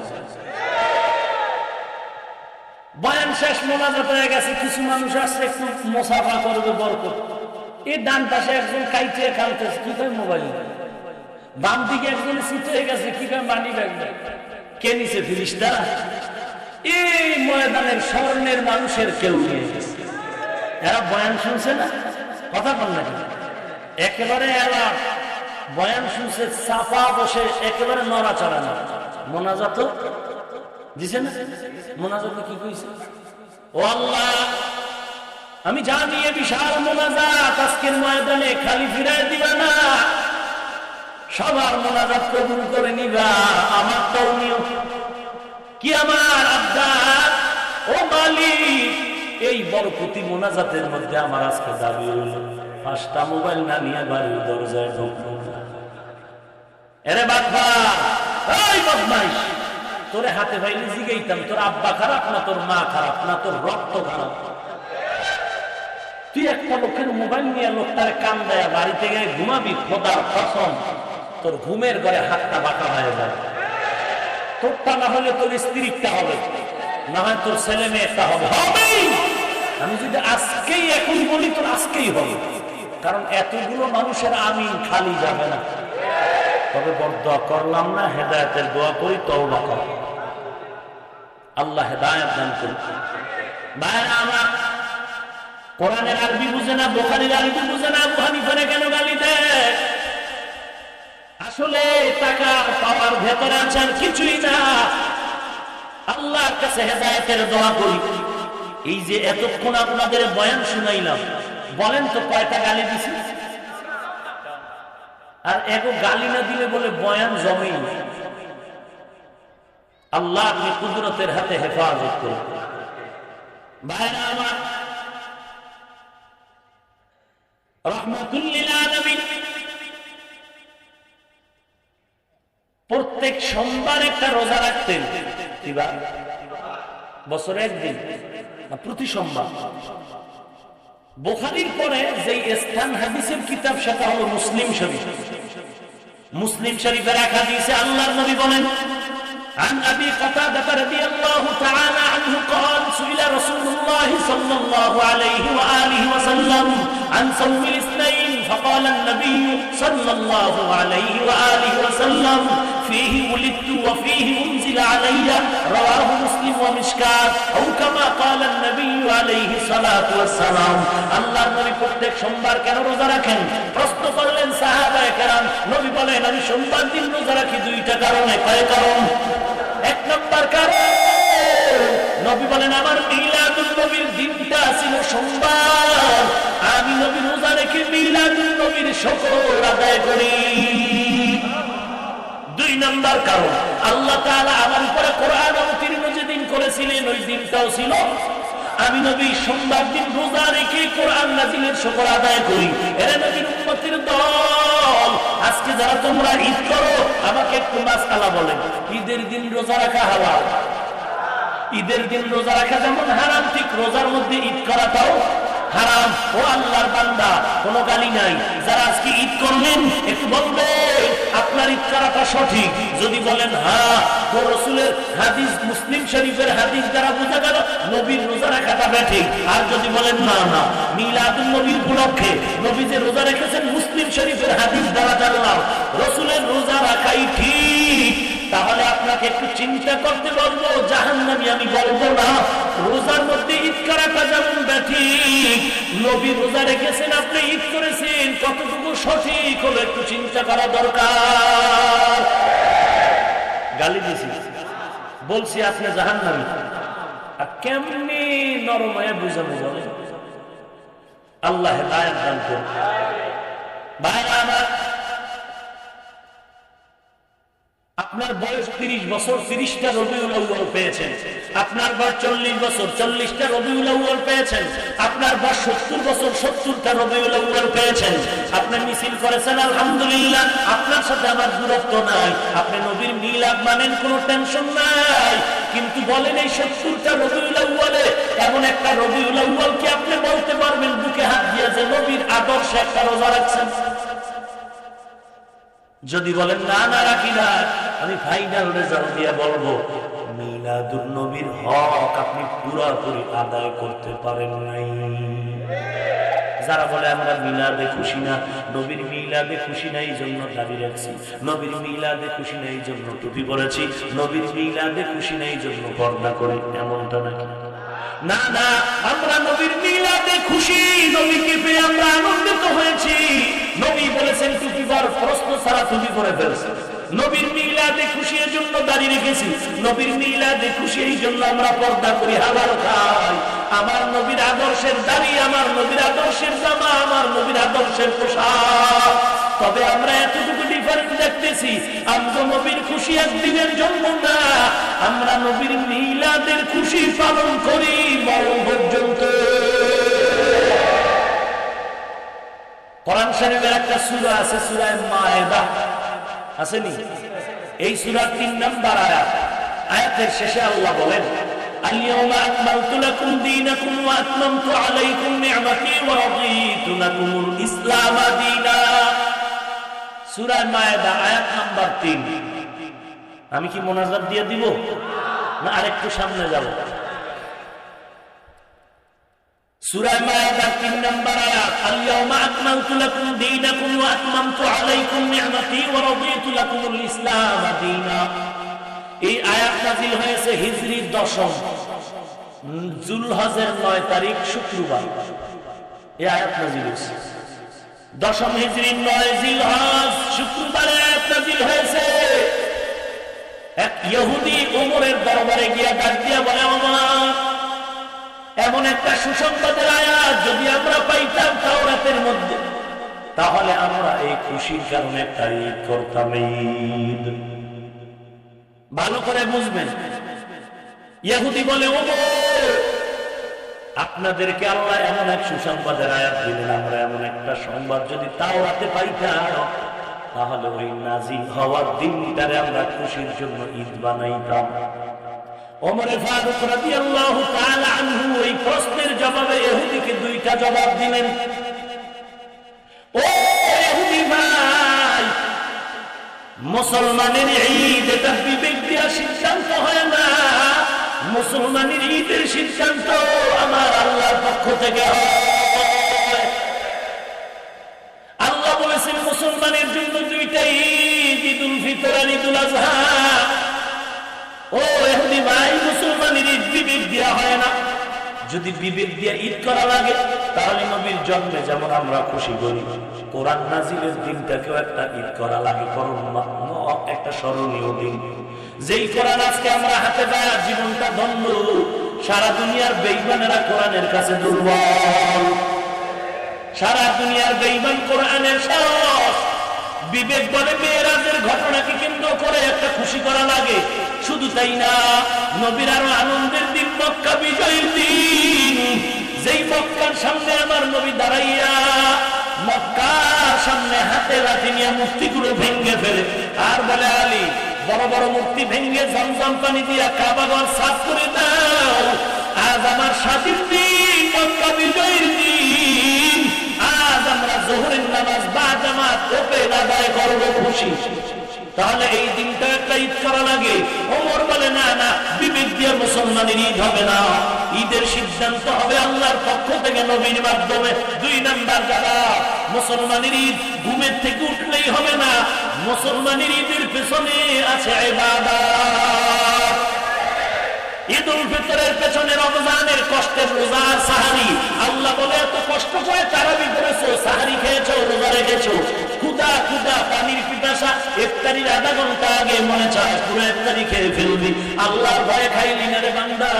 বয়ান শেষ, মোনাজাত হয়ে গেছে, কিছু মানুষ আসছে একটু মুসাফা করবে বরকত। এই ডান পাশে একজন কাইতে কালতেছে, কি কয় মোবাইল। বাম দিকে একজন সিট হয়ে গেছে, কি কয় মানি ব্যাগ। কে নিছে? ফিরিস্তারা। এই ময়দানের স্বর্ণের মানুষের কেউ নিয়ে গেছে। এরা বয়ান শুনছে না, কথা বল নাকি? একেবারে এরা বয়ান শুনছে, চাপা বসে, একেবারে নড়াচড়া না। মোনাজাত দিছে না? মোনাজাত কি কইছে? ও আল্লাহ, আমি জানি এ বিশাল মোনাজাত আজকের ময়দানে খালি ফিরায় দিবা না, সবার মোনাজাত কবুল করে নিবা, আমার তো নিও। কি আমার আব্দার? ও মালিক, এই বরকতি মোনাজাতের মধ্যে আমার আজকে দাবি হইল 5টা মোবাইল না নিয়ে বাড়ির দরজায় ঢুকবো না। এরে বাবা, ওই বদমাইশ, তোরে হাতে পাইলে জিগাইতাম তোর আব্বা খারাপ না তোর মা খারাপ না তোর রক্ত খারাপ? তুই একটা লোকের মোবাইল নিয়ে লোকটারে কান দেয়া বাড়িতে গিয়ে ঘুমাবি, খোদার কসম তোর ঘুমের ঘরে হাতটা বাঁকা হয়ে যায়। তোরটা না হলে তোর স্ত্রীটা হবে, না হয় তোর ছেলে মেয়েটা হবে। আমি যদি আজকেই এখন বলি তোর আজকেই হবে, কারণ এতগুলো মানুষের আমিন খালি যাবে না। তবে বড় দোয়া করলাম না, হেদায়েতের দোয়া করি, তওবা কর, আল্লাহ হেদায়েত দান করুন। ভাইরা আমার, কোরআনের আরবি বুঝে না, বুখারীর আরবি বুঝে না, আবু হানিফারে কেন গালি দেয়? আসলে টাকা পাওয়ার ভেতরে আছেন কিছুই না। আল্লাহর কাছে হেদায়েতের দোয়া করি। এই যে এতক্ষণ আপনাদের বয়ান শুনাইলাম, বলেন তো কয়টা গালি দিছি? আর এগো গালি না দিলে বলে বয়ান জমেই। আল্লাহ আপনি কুদরতের হাতে হেফাজত করুন। ভাইরা আমার, রাহমাতুল লিল আলামিন প্রত্যেক সোমবার একটা রোজা রাখতেন। বছরে একদিন না, প্রতি সোমবার। বুখারীর পরে যে স্থান হাদিসের কিতাব সেটা হলো মুসলিম শরীফ। মুসলিম শরীফের এক হাদিসে আল্লাহর নবী বলেন, عن أبي قتادة رضي الله تعالى عنه قال سئل رسول الله صلى الله عليه وآله وسلم عن صوم الاثنين فقال النبي صلى الله عليه وآله وسلم فيه ولدت وفيه أنزل علي رواه مسلم ومشكات أو كما قال النبي عليه الصلاة والسلام। আল্লাহর নবী প্রত্যেক সোমবার কেন রোজা রাখেন? প্রশ্ন করলেন সাহাবায়ে কেরাম। নবী বলেন, আমি সোমবার দিন রোজা রাখি দুইটা কারণে। কয় কারণ? এক নম্বর কারণ, নবী বলেন আমার মিলাদুন নবীর দিনটা ছিল সোমবার, আমি নবী রোজা রেখে মিলাদুন নবীর শুকর আদায় করি। দুই নম্বর কারণ, আল্লাহ তাআলা আমার উপরে কোরআন অবতীর্ণ যেদিন করেছিলেন ওই দিনটাও ছিল আমি নবী সোমবার দিন রোজা রেখে কোরআন নাজিলের শুকর আদায় করি। এরা নবীর উম্মতের দল, আজকে যারা তোমরা ঈদ করো, আমাকে একটু মাসআলা বলেন, ঈদের দিন রোজা রাখা হালাল? ঈদের দিন রোজা রাখা যেমন হারাম, ঠিক রোজার মধ্যে ঈদ করাটাও হারাম। ও আল্লাহর বান্দা, কোনো গালি নাই। যারা আজকে ঈদ করবেন একটু বলবেন আপনার ঈদ করাটা সঠিক। যদি বলেন হ্যাঁ, তো রাসূলের হাদিস, মুসলিম শরীফের হাদিস দ্বারা বোঝা গেল নবীর রোজা রাখাটা ঠিক। আর যদি বলেন না না, মিলাদুন নবীর উপলক্ষে নবী যে রোজা রেখেছেন মুসলিম শরীফের হাদিস দ্বারা জানলাম রাসূলের রোজা রাখাই ঠিক, তাহলে আপনাকে একটু চিন্তা করতে বলবো, জাহান্নামী আমি বলবো না। রোজার মধ্যে ঈদ করাটা যেমন ঠিক, নবী রোজা রেখেছেন, আপনি ঈদ করেছেন, কতটুকু সঠিক হলো একটু চিন্তা করা দরকার। গালি দিছি, বলছি আপনি জাহান্নামী। আর কেমনি নরম হয়ে বুঝাবো বলে? আল্লাহ হেদায়েত দান করুন। ভাইরা আমার, আপনার বয়স 30 বছর, 30টা রবিউল আউয়াল পেয়েছেন। আপনার বয়স 40 বছর, 40টা রবিউল আউয়াল পেয়েছেন। আপনার বয়স 70 বছর, 70টা রবিউল আউয়াল পেয়েছেন। আপনি মিছিল করেছেন, আলহামদুলিল্লাহ। আপনার সাথে আমার দূরত্ব নাই, আপনি নবীর মিলাদ মানেন, কোনো টেনশন নাই। কিন্তু বলেন, এই 70টা রবিউল আউয়ালে এমন একটা রবিউল আউয়াল কি আপনি বলতে পারবেন বুকে হাত দিয়ে যে নবীর আদর্শে একটা রোজা রাখছেন? যদি বলেন না না রাখি না, আমি ফাইনাল রেজাল্ট দিয়ে বলবো মিলাদুন নবীর হক আপনি পুরোপুরি আদায় করতে পারেন নাই। যারা বলে আমরা মিলাদে খুশি না, নবীর মিলাদে খুশি না এই জন্য দাবি রাখছি, নবীর মিলাদে খুশি না এই জন্য টুপি পরেছি, নবীর মিলাদে খুশি না এই জন্য পর্দা করি, এমনটা নাকি? না না, আমরা নবীর মিলাদে খুশি, নবীকে পেয়ে আমরা আনন্দিত হয়েছি। নবী বলেছেন টুপি পর, প্রশ্ন ছাড়া টুপি পরে ফেলছে। নবীর মিলাদে খুশি এর জন্য দাড়ি রেখেছি, নবীর মিলাদে খুশি এই জন্য আমরা পর্দা করি, হালাল খাই। আমার নবীর আদর্শের দাড়ি, আমার নবীর আদর্শের জামা, আমার নবীর আদর্শের পোশাক। তবে আমরা এতটুকু ডিফারেন্স দেখতেছি, আমরা নবীর খুশি একদিনের জন্য না, আমরা নবীর মিলাদের খুশি পালন করি মরণ পর্যন্ত। কোরআন শরীফের একটা সূরা আছে, সূরা মায়েদা, আসেনি? এই সূরার 3 নম্বর আয়াত, আয়াতের শেষে আল্লাহ বলেন, اليوم أكملت لكم دينكم وأتممت عليكم نعمتي ورضيت لكم الإسلام دينا। সূরা মায়েদা আয়াত নাম্বার 3। আমি কি মোনাজাত দিয়ে দিব না আরেকটু সামনে যাব? সূরা মায়েদা 3 নম্বর আয়াত, اليوم أكملت لكم دينكم وأتممت عليكم نعمتي ورضيت لكم الإسلام دينا। এই আয়াত নাযিল হয়েছে হিজরি 10 যুলহজের 9 তারিখ শুক্রবার। এই আয়াত নাযিল হয়েছে 10 হিজরি 9 জিলহজ শুক্রবারে আয়াত নাযিল হয়েছে। এক ইহুদি ওমরের দরবারে গিয়ে ডাক দিয়া বলে, ওমর, এমন একটা সুসংবাদের আয়াত যদি আমরা পাইতাম তাওরাতের মধ্যে, তাহলে আমরা এই খুশির কারণে একটা ঈদ করতাম। ঈদ ভালো করে বুঝবেন। ইহুদি বলে, ওমর, আপনাদেরকে আল্লাহ এমন এক সুসংবাদের আয়াত দিলেন, আমরা এমন একটা সংবাদ যদি তাওরাতে পাইতাম, তাহলে ওই নাজিল হওয়ার দিনটারে আমরা খুশির জন্য ঈদ বানাইতাম। ওমর ফারুক রাদিয়াল্লাহু তাআলা আনহু এই প্রশ্নের জবাবে ইহুদিকে 2টা জবাব দিলেন। ও ইহুদি ভাই, মুসলমানের ঈদ এটা বিবেক দিয়া সিদ্ধান্ত হয় না, মুসলমানের ঈদের সিদ্ধান্ত আমার আল্লাহর পক্ষ থেকে হয়। আল্লাহ বলেছেন মুসলমানের জন্য 2টা ঈদ, ঈদুল ফিতর আর ঈদুল আযহা। ও ইহুদি ভাই, মুসলমানের ঈদ বিবেক দিয়া হয় না। যদি বিবেক দিয়া ঈদ করা লাগে, তাহলে নবীর জন্মে যেমন আমরা খুশি করি, কোরআন নাজিলের দিনটাকেও একটা ঈদ করা লাগে, একটা স্মরণীয় দিন। যেই কোরআন আজকে আমরা হাতে পাই, জীবনটা ধন্য। সারা দুনিয়ার বেঈমানেরা কোরআনের কাছে দুর্বল, সারা দুনিয়ার বেঈমান কোরআনের সাহস। বিবেক বলে মেরাজের ঘটনাকে কেন্দ্র করে একটা খুশি করা লাগে। শুধু তাই না, নবীর আরো আনন্দের দিন মক্কা বিজয়ের দিন। যেই মক্কার সামনে আমার নবী দাঁড়াইয়া মক্কার সামনে হাতে লাঠি নিয়ে মূর্তিগুলো ভেঙ্গে ফেলে আর বলে, আলী, বড় বড় মূর্তি ভেঙ্গে জমজম পানি দিয়া কাবাগর সাফ করে দাও। আজ আমার স্বাধীন দিন, মক্কা বিজয়ের দিন। আজ আমরা যোহরের নামাজ বা জামাত ওপেন আদায় করবো খুশি। তাহলে এই দিনটা একটা ঈদ করা লাগে। ওমর বলে, না না, বিবেক দিয়ে মুসলমানের ঈদ হবে না, ঈদের সিদ্ধান্ত হবে আল্লাহর পক্ষ থেকে নবীর মাধ্যমে। 2 নাম্বার যারা মুসলমানের ঈদ ঘুমের থেকে উঠলেই হবে না, মুসলমানের ঈদের পেছনে আছে ইবাদত। ঈদুল ফিতরের পেছনে রমজানের কষ্টের রোজা আর সাহারি। আল্লাহ বলে, এত কষ্ট করে তারাবি করেছো, সাহারি খেয়েছো, রোজা রেখেছো, ক্ষুধা ক্ষুধা পানির পিপাসা, ইফতারির আধা ঘন্টা আগে মনে চায় পুরো ইফতারি খেয়ে ফেলবি, আল্লাহর ভয়ে খাইলি না রে বান্দা।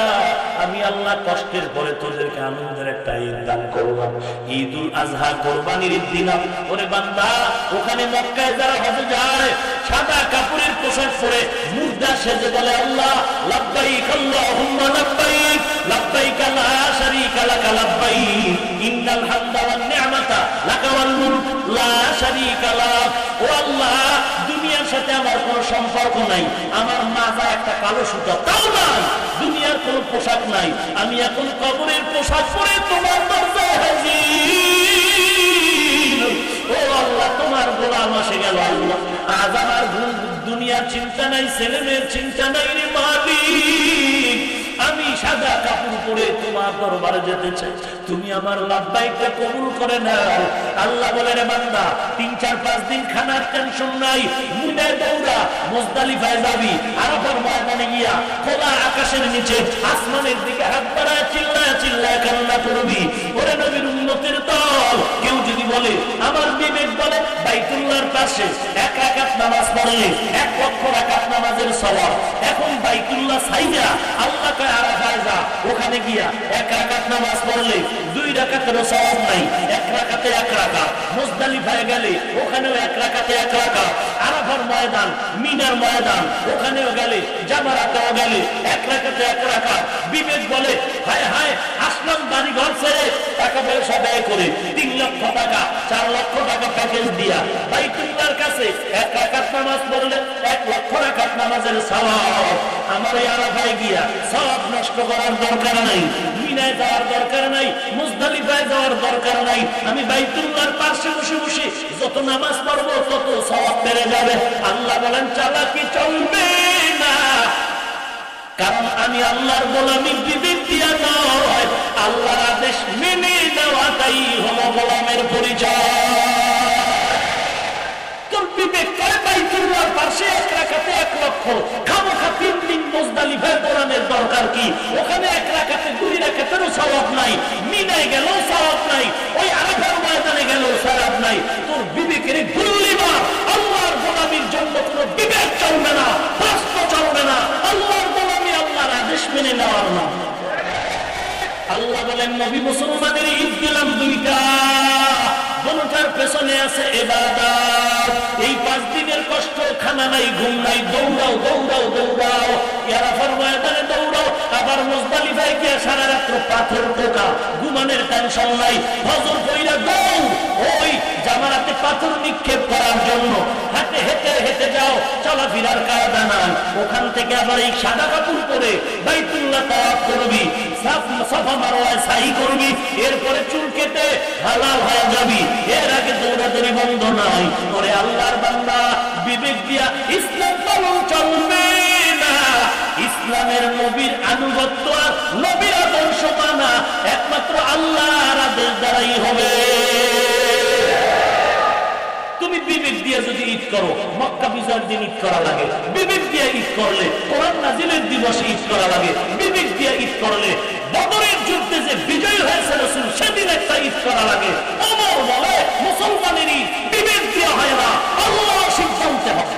আমি আল্লাহ কষ্ট কষ্টের পরে তোদেরকে আনন্দের একটা ঈদ দান করলাম, ঈদুল আজহা, কোরবানির ঈদ দিলাম। ওরে বান্দা, ওখানে মক্কায় যারা হজে যায় সাদা কাপড়ের পোশাক পরে মুর্দা সেজে বলে আল্লাহ লাব্বাইক আল্লাহুম্মা লাব্বাইক, লাব্বাইক লা শারীকা লাক লাব্বাইক, ইন্নাল হামদা ওয়ান নি'মাতা লাকা ওয়াল মুলক লা শারীকা লাক। ও আল্লাহ, দুনিয়ার সাথে আমার কোনো সম্পর্ক নাই, আমার মাথা একটা কালো সুতা তাও নাই, দুনিয়ার কোনো পোশাক নাই, আমি এখন কবরের পোশাক পরে তোমার দরজায় হাজির। ও আল্লাহ, তোমার গোলাম এসে গেল আল্লাহ, আজ আমার দুনিয়ার চিন্তা নাই, ছেলে মেয়ের চিন্তা নাই রে মালিক, আমি সাদা কাপড় পরে তোমার দরবারে যেতে চাই, তুমি আমার লাব্বাইকটা কবুল করে নাও। আল্লাহ বলে রে বান্দা, 3-4-5 দিন খানার টেনশন নাই, মুনায় দৌড়া, মুজদালিফায় যাবি, আরাফার ময়দানে গিয়া খোলা আকাশের নিচে আসমানের দিকে হাত বাড়ায় চিল্লায় চিল্লায় কান্না করবি। ওরে নবীর উম্মতের দল, কেউ যদি বলে, আমার বিবেক বলে বাইতুল্লাহর পাশে 1 রাকাত নামাজ পড়লে 1 লক্ষ রাকাত নামাজের সওয়াব, এখন বাইতুল্লাহ ছাইরা আল্লাহ কয় আরাফায় যা, ওখানে গিয়া 1 রাকাত নামাজ পড়লে 2 রাকাতেরও সওয়াব নাই, 1 রাকাতে 1 রাকাত। মুজদালিফায় গেলে ওখানেও 1 রাকাতে 1 রাকাত। আরাফার ময়দান, মিনার ময়দান, ওখানেও গেলে, জামারাতেও গেলে 1 রাকাতে 1 রাকাত। বিবেক বলে হায় হায়, আসলাম বাড়ি ঘর ছেড়ে টাকা পয়সা ব্যয় করে 3 লক্ষ টাকা 4 লক্ষ টাকা প্যাকেজ দিয়া বাইতুল্লাহর কাছে 1 রাকাত নামাজ পড়লে 1 লক্ষ রাকাত নামাজের সওয়াব। আমার এই আরাফায় গিয়া সওয়াব নষ্ট করার দরকার নাই, মিনায় যাওয়ার দরকার নাই, মুজদালিফায় যাওয়ার দরকার নাই, আমি বাইতুল্লাহর পাশে বসে বসে যত নামাজ পড়বো তত সওয়াব বেড়ে যাবে। আল্লাহ বলেন চালাকি চলবে না, কারণ আমি আল্লাহর গোলামি বিবেক দিয়া নয়, আল্লাহর আদেশ মেনে নেওয়াটাই হলো গোলামের পরিচয়। তোর বিবেক কয় বাইতুল্লাহর পাশে 1 রাকাতে 1 লক্ষ, খামোখা 3 দিন মুজদালিফায় দৌড়ানোর দরকার কি? ওখানে 1 রাকাতে 2 রাকাতেরও সওয়াব নাই, মিনায় গেলেও সওয়াব নাই, ওই আরাফার ময়দানে গেলেও সওয়াব নাই। তোর বিবেকের ভুলিবা, আল্লাহর গোলামির জন্য কোনো বিবেক চলবে না, প্রশ্ন চলবে না, আল্লাহর গোলামি আল্লাহর আদেশ মেনে নেওয়ার না। আল্লাহ বলেন নবী মুসলমানের ঈদ দিলাম 2টা, দুটার পেছনে আছে ইবাদত। এই 5 দিনের কষ্ট, খানা নাই, ঘুম নাই, দৌড়াও দৌড়াও দৌড়াও, আরাফার ময়দানে দৌড়াও, আবার মুজদালিফায় গিয়ে সারা রাত্র পাথর টোকা, ঘুমানোর টেনশন নাই, ফজর পইরা দৌড় ওই জামারাতে পাথর নিক্ষেপ করার জন্য, হাঁটে হেঁটে হেঁটে যাও, চলাফেরার কায়দা নাই। ওখান থেকে আবার এই সাদা কাপড় পরে বাইতুল্লাহ তাওয়াফ করবি, সাফা মারওয়ায় সাই করবি, এরপরে চুল কেটে হালাল হয়ে যাবি, এর আগে দৌড়াদৌড়ি বন্ধ নাই। ওরে আল্লাহর বান্দা, বিবেক দিয়া ইসলাম পালন চলবে না। ইসলামের নবীর আনুগত্য আর নবীর আদর্শ মানা একমাত্র আল্লাহর আদেশ দ্বারাই হবে। তুমি বিবেক দিয়ে যদি ঈদ করো, মক্কা বিজয়ের দিন ঈদ করা লাগে, বিবেক দিয়ে ঈদ করলে কোরআন নাজিলের দিবসে ঈদ করা লাগে, বিবেক দিয়ে ঈদ করলে বদরের যুদ্ধে যে বিজয় হয়েছে রাসূল সেদিন একটা ঈদ করা লাগে। ওমর বলে মুসলমানের ঈদ বিবেক দিয়ে হয় না, আল্লাহর সিদ্ধান্তে হবে।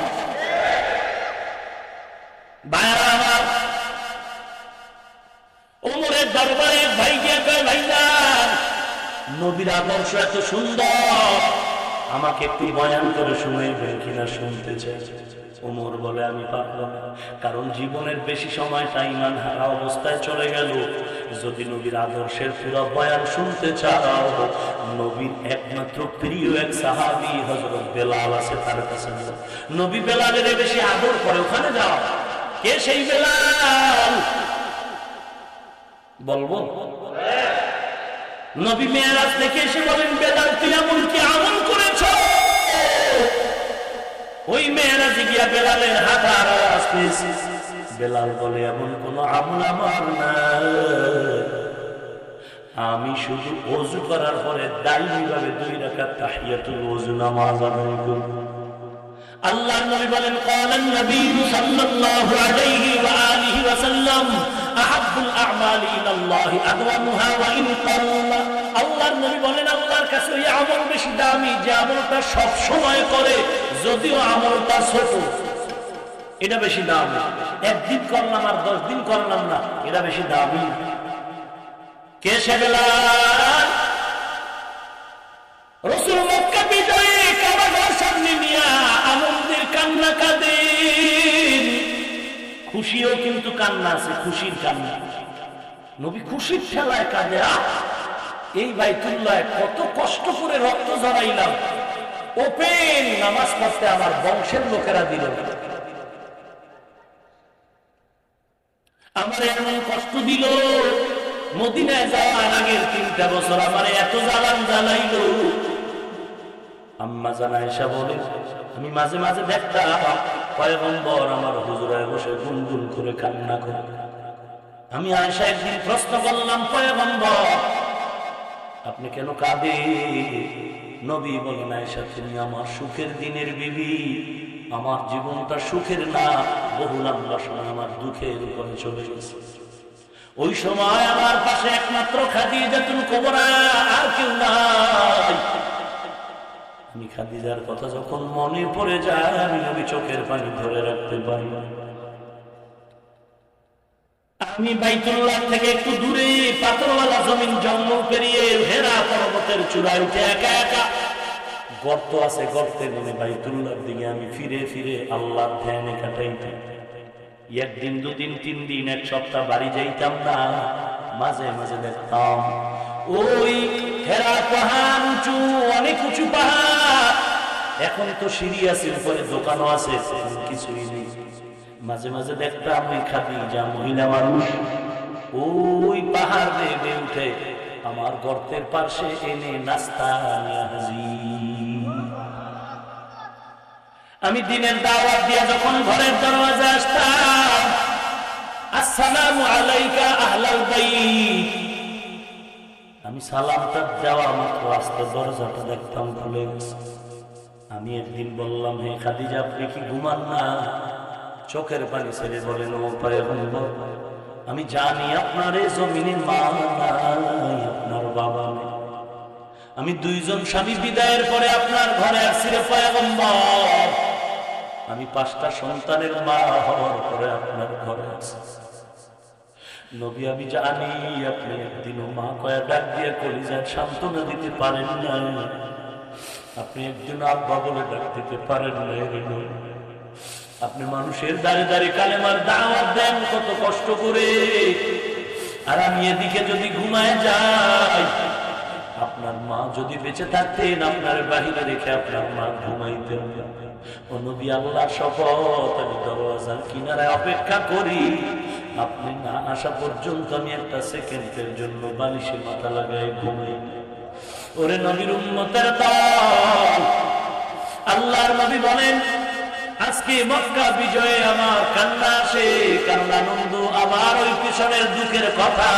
ভাইরা আমার, ওমরের দরবারে ভাই গিয়ে কয় ভাইজান, নবীর আদর্শ এত সুন্দর, আমাকে একটু বয়ান করে শুনাইবেন কিনা, শুনতে চাই। ওমর বলে আমি পারলাম না, কারণ জীবনের বেশি সময়টা ঈমান হারা অবস্থায় চলে গেল। যদি নবীর আদর্শের পুরো বয়ান শুনতে চাও, নবীর একমাত্র প্রিয় এক সাহাবী হযরত বেলাল আছে, তার কাছে যাও। নবী বেলালের বেশি আদর করে, ওখানে যাও। কে সেই বেলাল বলবো? নবী মেরাজ থেকে এসে বলেন বেলাল তুই এমন কি আমল করেছ? ওই মেরাজে গিয়া বেলালের হাত আর আওয়াজ পেয়েছি। বেলাল বলে এমন কোন আমল আমার না, আমি শুধু ওযু করার পরে দাইমি ভাবে 2 রাকাত তাহিয়াতুল ওযু নামাজ আদায় করি। আল্লাহর নবী বলেন ক্বালান নবী সাল্লাল্লাহু আলাইহি ওয়া আলিহি ওয়া সাল্লাম আহাব্বুল আ'মালি ইলাল্লাহি আদওয়ামুহা ওয়া ইন কাল্লা। আল্লাহর নবী বলেন আল্লাহর কাছে ওই আমল বেশি দামি যে আমলটা সব সময় করে, যদিও আমলটা ছোট, এটা বেশি দামি। একদিন করলাম আর 10 দিন করলাম না, এটা বেশি দামি। কে সে বেলাল? রাসূল মক্কা বিজয়ে কাবার সামনে নিয়া আনন্দের কান্না কাঁদেন। খুশিও কিন্তু কান্না আছে, খুশির কান্না। নবী খুশির ঠেলায় কাঁদে, এই বাইতুল্লাহ কত কষ্ট করে রক্ত ঝরাইলাম, ওপেন নামাজ পড়তে আমার বংশের লোকেরা দিল, আমার এমন কষ্ট দিল। মদিনায় যাওয়ার আগের 3টা বছর আমার এত জ্বালান জ্বালাইল। আম্মা জান আয়েশা বলে, আমি মাঝে মাঝে দেখতাম পয়গম্বর আমার হুজুরায় বসে গুনগুন করে কান্না করে। আমি আয়েশা একদিন প্রশ্ন করলাম, পয়গম্বর আপনি কেন কাঁদেন? নবী বলেন, আয়েশা তুমি আমার সুখের দিনের বিবি, আমার জীবনটা সুখের না, বহুলাম বাসনা আমার দুঃখের উপরে চলে গেছে। ওই সময় আমার পাশে একমাত্র খাদিজাতুল কুবরা, আর কেউ নাই। আমি খাদিজার কথা যখন মনে পড়ে যায়, আমি নবী চোখের পানি ধরে রাখতে পারি। আমি বাইতুল্লাহ থেকে একটু দূরে পাথরওয়ালা জমিন জঙ্গল পেরিয়ে হেরা পর্বতের চূড়ায় উঠে একা একা গর্ত আছে, গর্তের মনে বাইতুল্লাহর দিকে আমি ফিরে ফিরে আল্লাহর ধ্যানে কাটাইতাম। একদিন, 2 দিন, 3 দিন, 1 সপ্তাহ বাড়ি যাইতাম না। মাঝে মাঝে দেখতাম ওই হেরা পাহাড় উঁচু, অনেক উঁচু পাহাড়, এখন তো সিঁড়ি আছে, উপরে দোকানও আছে, কিছুই নেই। মাঝে মাঝে দেখতাম ওই খাদিজা মহিলা মানুষ ওই পাহাড় বেয়ে উঠে আমার গর্তের পাশে এনে নাস্তা নিয়ে হাজির। আমি দিনের দাওয়াত দিয়ে যখন ঘরের দরওয়াজা আসতাম, আসসালামু আলাইকা আহলাল বাইত, আমি সালামটা দেওয়া মাত্র আস্তে দরজাটা দেখতাম খুলে গেছে। আমি একদিন বললাম, হে খাদিজা আপনি কি ঘুমান না? চোখের পানি ছেড়ে বলেন, ও পয়গম্বর আমি জানি আপনার এই জমিনে মা নাই, আপনার বাবা নেই। আমি 2 জন স্বামী বিদায়ের পরে আপনার ঘরে আসছি রে পয়গম্বর। আমি 5টা সন্তানের মা হওয়ার পরে আপনার ঘরে আসছি। নবী আমি জানি আপনি একদিনও মা কয়া ডাক দিয়ে কলিজার সান্ত্বনা দিতে পারেন না, আপনি একদিন আব্বা বলে ডাক দিতে পারেন না। আপনি মানুষের দাঁড়ে দাঁড়ে কালেমার দাওয়াত দেন কত কষ্ট করে, আর আমি এদিকে যদি ঘুমায় যাই, আপনার মা যদি বেঁচে থাকতেন আপনার বাহিরে রেখে আপনার মা ঘুমাইতেন। ও নবী আল্লাহর শপথ, আমি দরওয়াজার কিনারায় অপেক্ষা করি, আপনি না আসা পর্যন্ত আমি 1 সেকেন্ডের জন্য বালিশে মাথা লাগাই ঘুমাই। ওরে নবীর উম্মতের দল, আল্লাহর নবী বলেন, আজকে মক্কা বিজয়ে আমার কান্না আসে, কান্না আনন্দ, আবার ওই পিছনের দুঃখের কথা।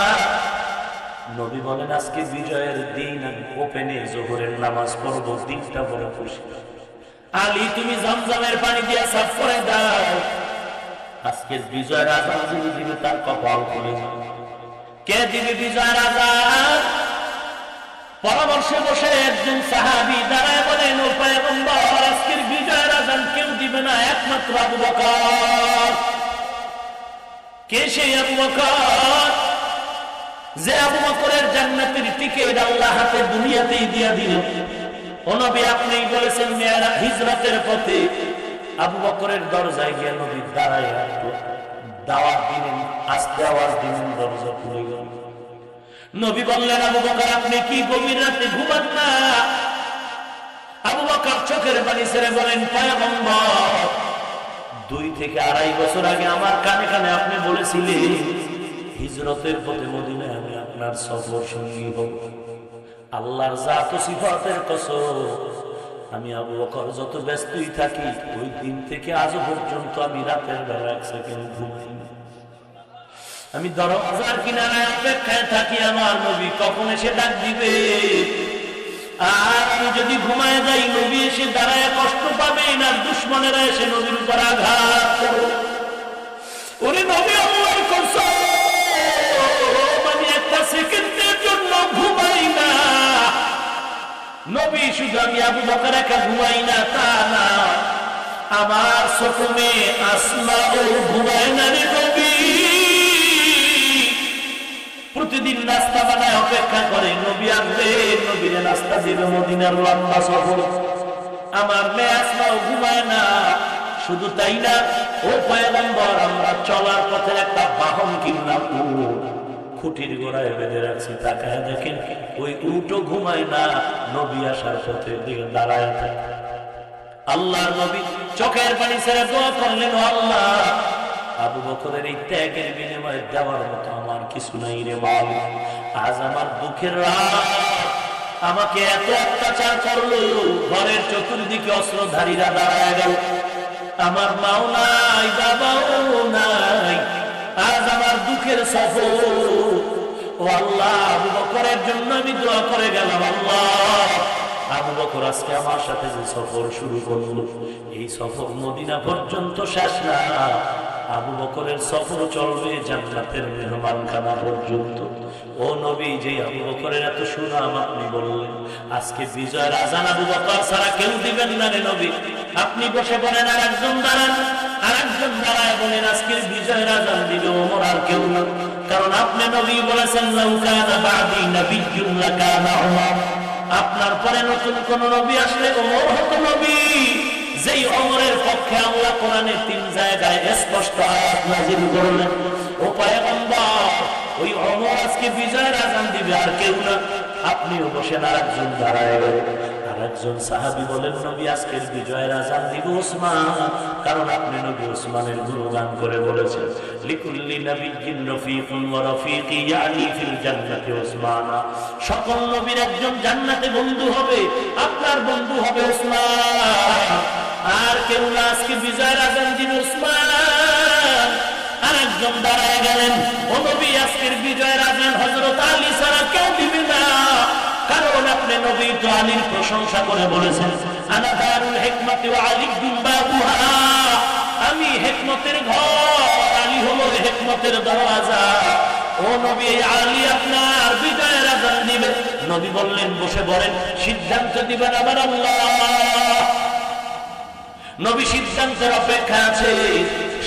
নবী বলেন, আজকে বিজয়ের দিন, আমি ওপেনে যোহরের নামাজ পড়বো, দিনটা বড় খুশি। আলী তুমি জমজমের পানি দিয়ে সাফ করে দাও। আজকে বিজয়ের আজান যিনি দিবে তার কপাল খুলে যাবে। কে দিবে বিজয়ের আজান? পরামর্শে বসে একজন সাহাবী দাঁড়ায় বলেন, ও পয়গম্বর আজকের বিজয়ের আজান কেউ দিবে না, একমাত্র আবু বকর। কে সেই আবু বকর? যে আবু বকরের জান্নাতের টিকিট আল্লাহ হাতে দুনিয়াতেই দিয়া দিল। ও নবী আপনি বলেছেন মেয়েরাজ হিজরতের পথে আবু বকরের দরজায় গিয়ে নবী দাঁড়ায় দাওয়াত দিলেন, আস্তে আওয়াজ দিলেন, দরজা খুলে গেল। নবী বললেন, আবু বকর আপনি কি গভীর রাতে ঘুমান না? আবু বকর চোখের পানি ছেড়ে বলেন, পয়গম্বর 2 থেকে 2.5 বছর আগে আমার কানে কানে আপনি বলেছিলেন হিজরতের পথে মদিনায় আমি আপনার সফর সঙ্গী হব। আল্লাহর জাত ও সিফাতের কসম, আমি আবু বকর যত ব্যস্তই থাকি, ওই দিন থেকে আজ পর্যন্ত আমি রাতের বেলা 1 সেকেন্ড ঘুমাই না। আমি দরওয়াজার কিনারায় অপেক্ষায় থাকি আমার নবী কখন এসে ডাক দিবে। আর আমি যদি ঘুমায় যাই, নবী এসে দাঁড়ায় কষ্ট পাবে না, দুশ্মনেরা এসে নবীর উপর আঘাত করবে। ওরে নবী আল্লাহর কসম, আমি 1 সেকেন্ডের জন্য ঘুমাই না। নবী শুধু আমি আবু বকর একা ঘুমাই না তা না, আমার সকমে আসমাও ঘুমায় না রে নবী। প্রতিদিন নাস্তা বানায় অপেক্ষা করে নবী আসবে, নবীরে নাস্তা দিবে। মদিনার লম্বা সফর। আমার মেয়ে আসমাও ঘুমায় না। শুধু তাই না, ও পয়গম্বর, আমরা চলার পথে একটা বাহন কিনলাম, খুঁটির গোড়ায় বেঁধে রাখছি। তাকায় দেখেন ওই উটও ঘুমায় না, নবী আসার পথে দিকে দাঁড়ায় থাকে। আল্লাহর নবী চোখের পানি ছেড়ে দোয়া করলেন, আল্লাহ, আবু বকরের এই ত্যাগের বিনিময়ে দেওয়ার মতো আমার কিছু নাই রে মালিক। আজ আমার দুঃখের রাত, আমাকে এত অত্যাচার করলো, ঘরের চতুর্দিকে অস্ত্রধারীরা দাঁড়ায় গেল, আমার মাও নাই, বাবাও নাই, আজ আমার দুঃখের সফর। ও আল্লাহ, আবু বকরের জন্য আমি দোয়া করে গেলাম, আল্লাহ, আবু বকর আজকে আমার সাথে যে সফর শুরু করলো, এই সফর মদিনা পর্যন্ত শেষ না, আবু বকরের সফর চলবে জান্নাতের মেহমানখানা পর্যন্ত। ও নবী, যে আবু বকরের এত সুনাম আপনি বললেন, আজকে বিজয়ের আজান আবু বকর ছাড়া কেউ দিবেন না রে নবী। আপনি বসে বলেন, আর একজন দাঁড়ান, আর একজন দাঁড়ায় বলেন, আজকের বিজয়ের আজান দিবে ওমর, আর কেউ না। কারণ আপনি নবী বলেছেন, লাউ কানা বাদি নাবিয়্যুন লাকানা উমর, আপনার পরে নতুন কোন নবী আসলে ওমর হতো নবী। যেই ওমরের পক্ষে আল্লাহ কোরআনে 3 জায়গায় স্পষ্ট আয়াত নাযিল করলেন। ও পয়গম্বর, ওই ওমর আজকে বিজয়ের আজান দিবে, আর কেউ না। আপনিও বসেন, আর একজন দাঁড়ায় গেলেন। আর একজন সাহাবী বলেন, নবী আজকের বিজয়ের আজান দিব ওসমান, কারণ আপনি নবী ওসমানের গুণগান করে বলেছেন, লিকুল্লি নাবিয়্যিন রফিকুন ওয়া রফিকি ইয়ানি ফিল জান্নাতি ওসমানা। সকল নবীর একজন জান্নাতে বন্ধু হবে, আপনার বন্ধু হবে ওসমান, আর কেউ না। আজকে বিজয়ের আজান দিন ওসমান। আর একজন দাঁড়ায় গেলেন, ও নবী আজকের বিজয়ের আজান হযরত আলী ছাড়া কেউ দিবে না, কারণ আপনি নবী তো আলীর প্রশংসা করে বলেছেন, আনা দারুল হিকমাতি ওয়া আলী বাবুহা, আমি হিকমতের ঘর, আলী হলো হিকমতের দরওয়াজা। ও নবী, আলী আপনার বিজয়ের আজান দিবে। নবী বললেন, বসে বলেন, সিদ্ধান্ত দিবেন আমার আল্লাহ। নবী সিদ্ধান্তের অপেক্ষা আছে।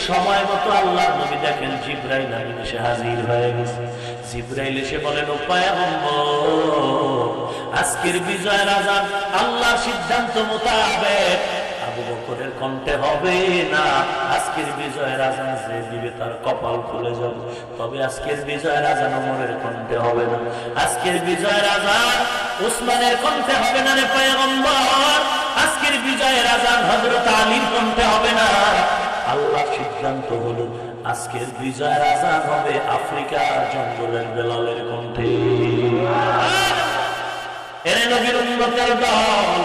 সময় মতো আল্লাহর নবী দেখেন জিবরাইল আমিন এসে হাজির হয়ে গেছে। জিবরাইল এসে বলেন, ও পয়গম্বর, আজকের বিজয়ের আজান আল্লাহর সিদ্ধান্ত মোতাবেক আবু বকরের কণ্ঠে হবে না। আজকের বিজয়ের আজান যে দিবে তার কপাল খুলে যাবে। তবে আজকের বিজয়ের আজান ওমরের কণ্ঠে হবে না, আজকের বিজয়ের আজান উসমানের কণ্ঠে হবে না রে পয়গম্বর, আজকের বিজয়ের আজান হযরত আলীর কণ্ঠে হবে না। আল্লাহর সিদ্ধান্ত হলো আজকের বিজয়ের আজান হবে আফ্রিকার জঙ্গলের বেলালের কণ্ঠে। এর নবীর উম্মতের দল,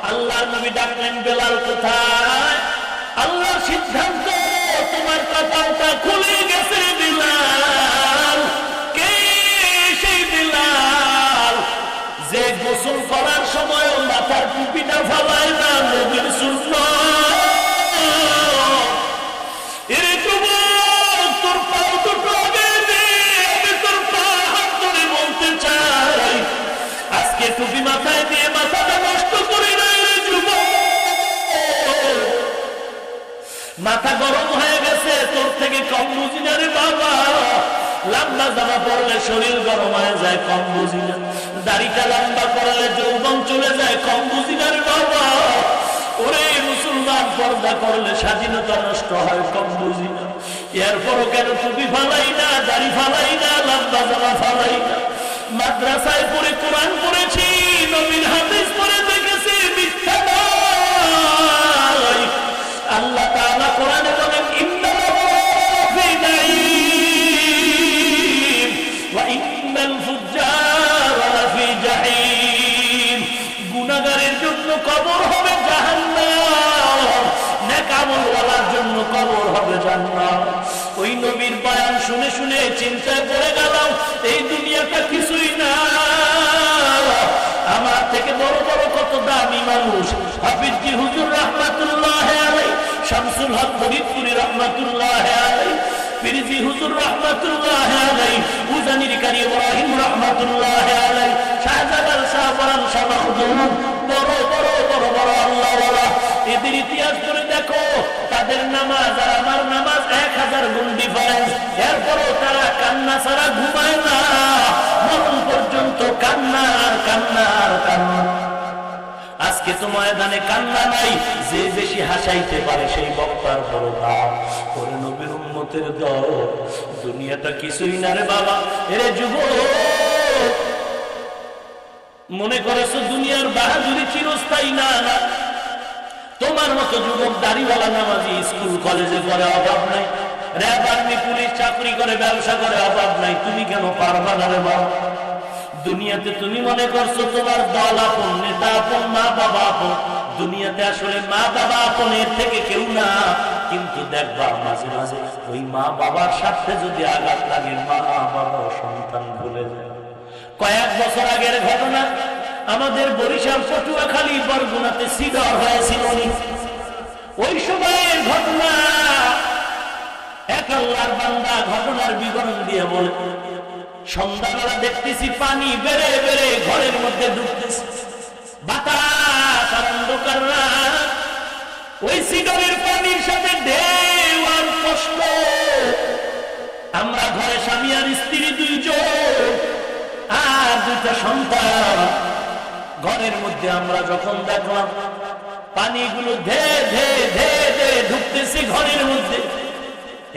আল্লাহর নবী ডাকলেন, বেলাল কোথায়? আল্লাহর সিদ্ধান্ত, তোমার কপালটা খুলে গেছে বেলাল। কে সেই বেলাল যে গোসল করার সময় মাথার টুপিটা ফালায় না? নবীর সুন্নাত। এরে যুবক, তোর পাও দুটো আগে দে, আমি তোর পা হাত ধরে বলতে চাই, আজকে টুপি মাথায় দিয়ে মাথাটা নষ্ট করে না রে যুবক। মাথা গরম হয়ে গেছে, তোর থেকে কম বুঝি না রে বাবা। লম্বা জামা পরলে শরীর গরম হয়ে যায়, কম বুঝি না। দাড়িটা লম্বা করলে যৌবন চলে যায়, কম বুঝি না রে বাবা। ওরে মুসলমান, পর্দা করলে স্বাধীনতা নষ্ট হয়, কম বুঝি না। এরপরও কেন টুপি ফালাই না, দাড়ি ফালাই না, লম্বা জামা ফালাই না? মাদ্রাসায় পড়ে কোরআন পড়েছি, নবীর হাদিস পড়ে দেখেছি, মিথ্যা নয়। আল্লাহ তাআলা কোরআনে বলেন, ইন্নাল্লাহু ফি নাঈম ওয়া ইন্নাল ফুজ্জারা লাফি জাহিম। গুনাহগারের জন্য কবর হবে জাহান্নাম, নেক আমলওয়ালার জন্য কবর হবে জান্নাত। ওই নবীর বয়ান শুনে শুনে চিন্তায় পড়ে গেলাম, এই দুনিয়াটা কিছুই না। আমার থেকে বড় বড় কত দামি মানুষ, হাফিজি হুজুর রাহমাতুল্লাহ আলাইহি, শামসুল হক ফরিদপুরি রাহমাতুল্লাহ আলাইহি, পিরজি হুজুর রাহমাতুল্লাহ আলাইহি, উজানির কারি ইব্রাহিম রাহমাতুল্লাহ আলাইহি, শাহজালাল শাহ পরান শাহ মাহদুম, বড় বড় বড় বড় আল্লাহওয়ালা। এদের ইতিহাস করে দেখো, তাদের নামাজ আর আমার নামাজ 1000 গুণ ডিফারেন্স। এরপরও তারা কান্না ছাড়া ঘুমায় না। তখন পর্যন্ত কান্না আর কান্না আর কান্না। আজকে তো ময়দানে কান্না নাই, যে বেশি হাসাইতে পারে সেই বক্তার বড় দাম। ওরে নবীর উম্মতের দল, দুনিয়াটা কিছুই না রে বাবা। এরে যুবক, মনে করেছো দুনিয়ার বাহাদুরি চিরস্থায়ী? না না, তোমার মতো যুবক দাড়িওয়ালা নামাজি স্কুল কলেজে পড়ে অভাব নাই, র্যাব আর্মি পুলিশ চাকরি করে ব্যবসা করে অভাব নাই। তুমি কেন পারবা না রে বাবা? দুনিয়াতে তুমি মনে করছো তোমার দল আপন, নেতা আপন, মা বাবা আপন। দুনিয়াতে আসলে মা বাবা আপন এর থেকে কেউ না। কিন্তু দেখবা মাঝে মাঝে ওই মা বাবার সাথে যদি আঘাত লাগে, মা বাবা সন্তান ভুলে যায়। কয়েক বছর আগের ঘটনা, আমাদের বরিশাল পটুয়াখালী বরগুনাতে সিডর হয়েছিল। ওই সময়ের ঘটনা এক আল্লাহর বান্দা ঘটনার বিবরণ দিয়ে বলে, সন্ধ্যাবেলা দেখতেছি পানি বেড়ে বেড়ে ঘরের মধ্যে ঢুকতেছে, বাতাস আর অন্ধকার রাত। ওই সিডরের পানির সাথে ঢেউ আর কষ্ট। আমরা ঘরে স্বামী আর স্ত্রী দুইজন আর দুইটা সন্তান। ঘরের মধ্যে আমরা যখন দেখলাম পানিগুলো ধে ধে ধে ধে ঢুকতেছে ঘরের মধ্যে,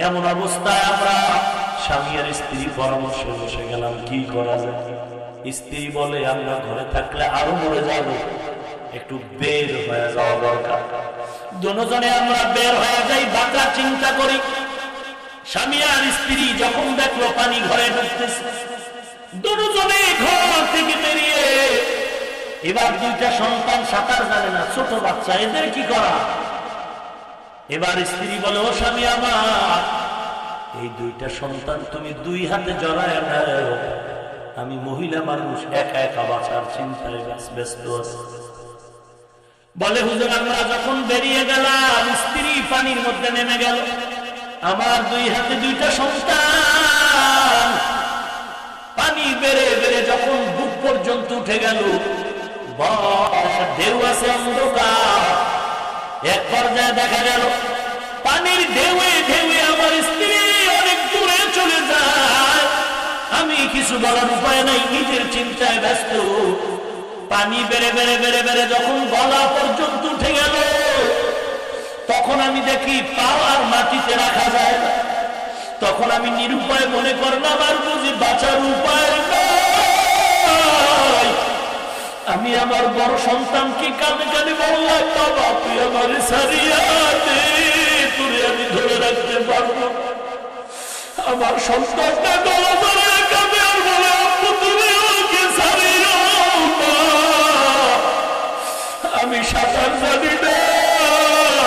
এমন অবস্থায় আমরা স্বামী আর স্ত্রী পরামর্শে বসে গেলাম কি করা যায়। স্ত্রী বলে, আমরা ঘরে থাকলে আরো মরে যাব, একটু বের হয়ে যাওয়া দরকার। দুজনে আমরা বের হয়ে যাই, বাঁচার চিন্তা করি। স্বামী আর স্ত্রী যখন দেখলো পানি ঘরে ঢুকতেছে, দুজনে ঘর থেকে বেরিয়ে, এবার দুইটা সন্তান সাঁতার জানে না, ছোট বাচ্চা, এদের কি করা? এবার স্ত্রী বলে, ও স্বামী আমার, এই দুইটা সন্তান তুমি দুই হাতে জড়ায় নাও, আমি মহিলা মানুষ একা একা বাঁচার চিন্তায় ব্যস্ত আছি। বলে, হুজুর আমরা যখন বেরিয়ে গেলাম, স্ত্রী পানির মধ্যে নেমে গেল, আমার দুই হাতে দুইটা সন্তান পানি বেড়ে বেড়ে যখন বুক পর্যন্ত উঠে গেল, ঢেউ আছে অন্ধকার। এক পর্যায়ে দেখা গেল পানির ঢেউয়ে ঢেউয়ে আমার স্ত্রী অনেক দূরে চলে যায়। আমি কিছু বলার উপায় নাই, নিজের চিন্তায় ব্যস্ত। পানি বেড়ে বেড়ে বেড়ে বেড়ে যখন গলা পর্যন্ত উঠে গেল, তখন আমি দেখি পা আর মাটিতে রাখা যায় না। তখন আমি নিরুপায় মনে করলাম আর বুঝি বাঁচার উপায় নাই। আমি আমার বড় সন্তানকে কানে কানে বললাম, বাবা তুই আমার সারিয়া দে, তোরে আমি ধরে রাখতে পারবো। আমার সন্তানটা গলা ধরে কাঁদে আর বলে, আপু তুমি আমাকে সারিয়া। আমি সাঁতার জানি না,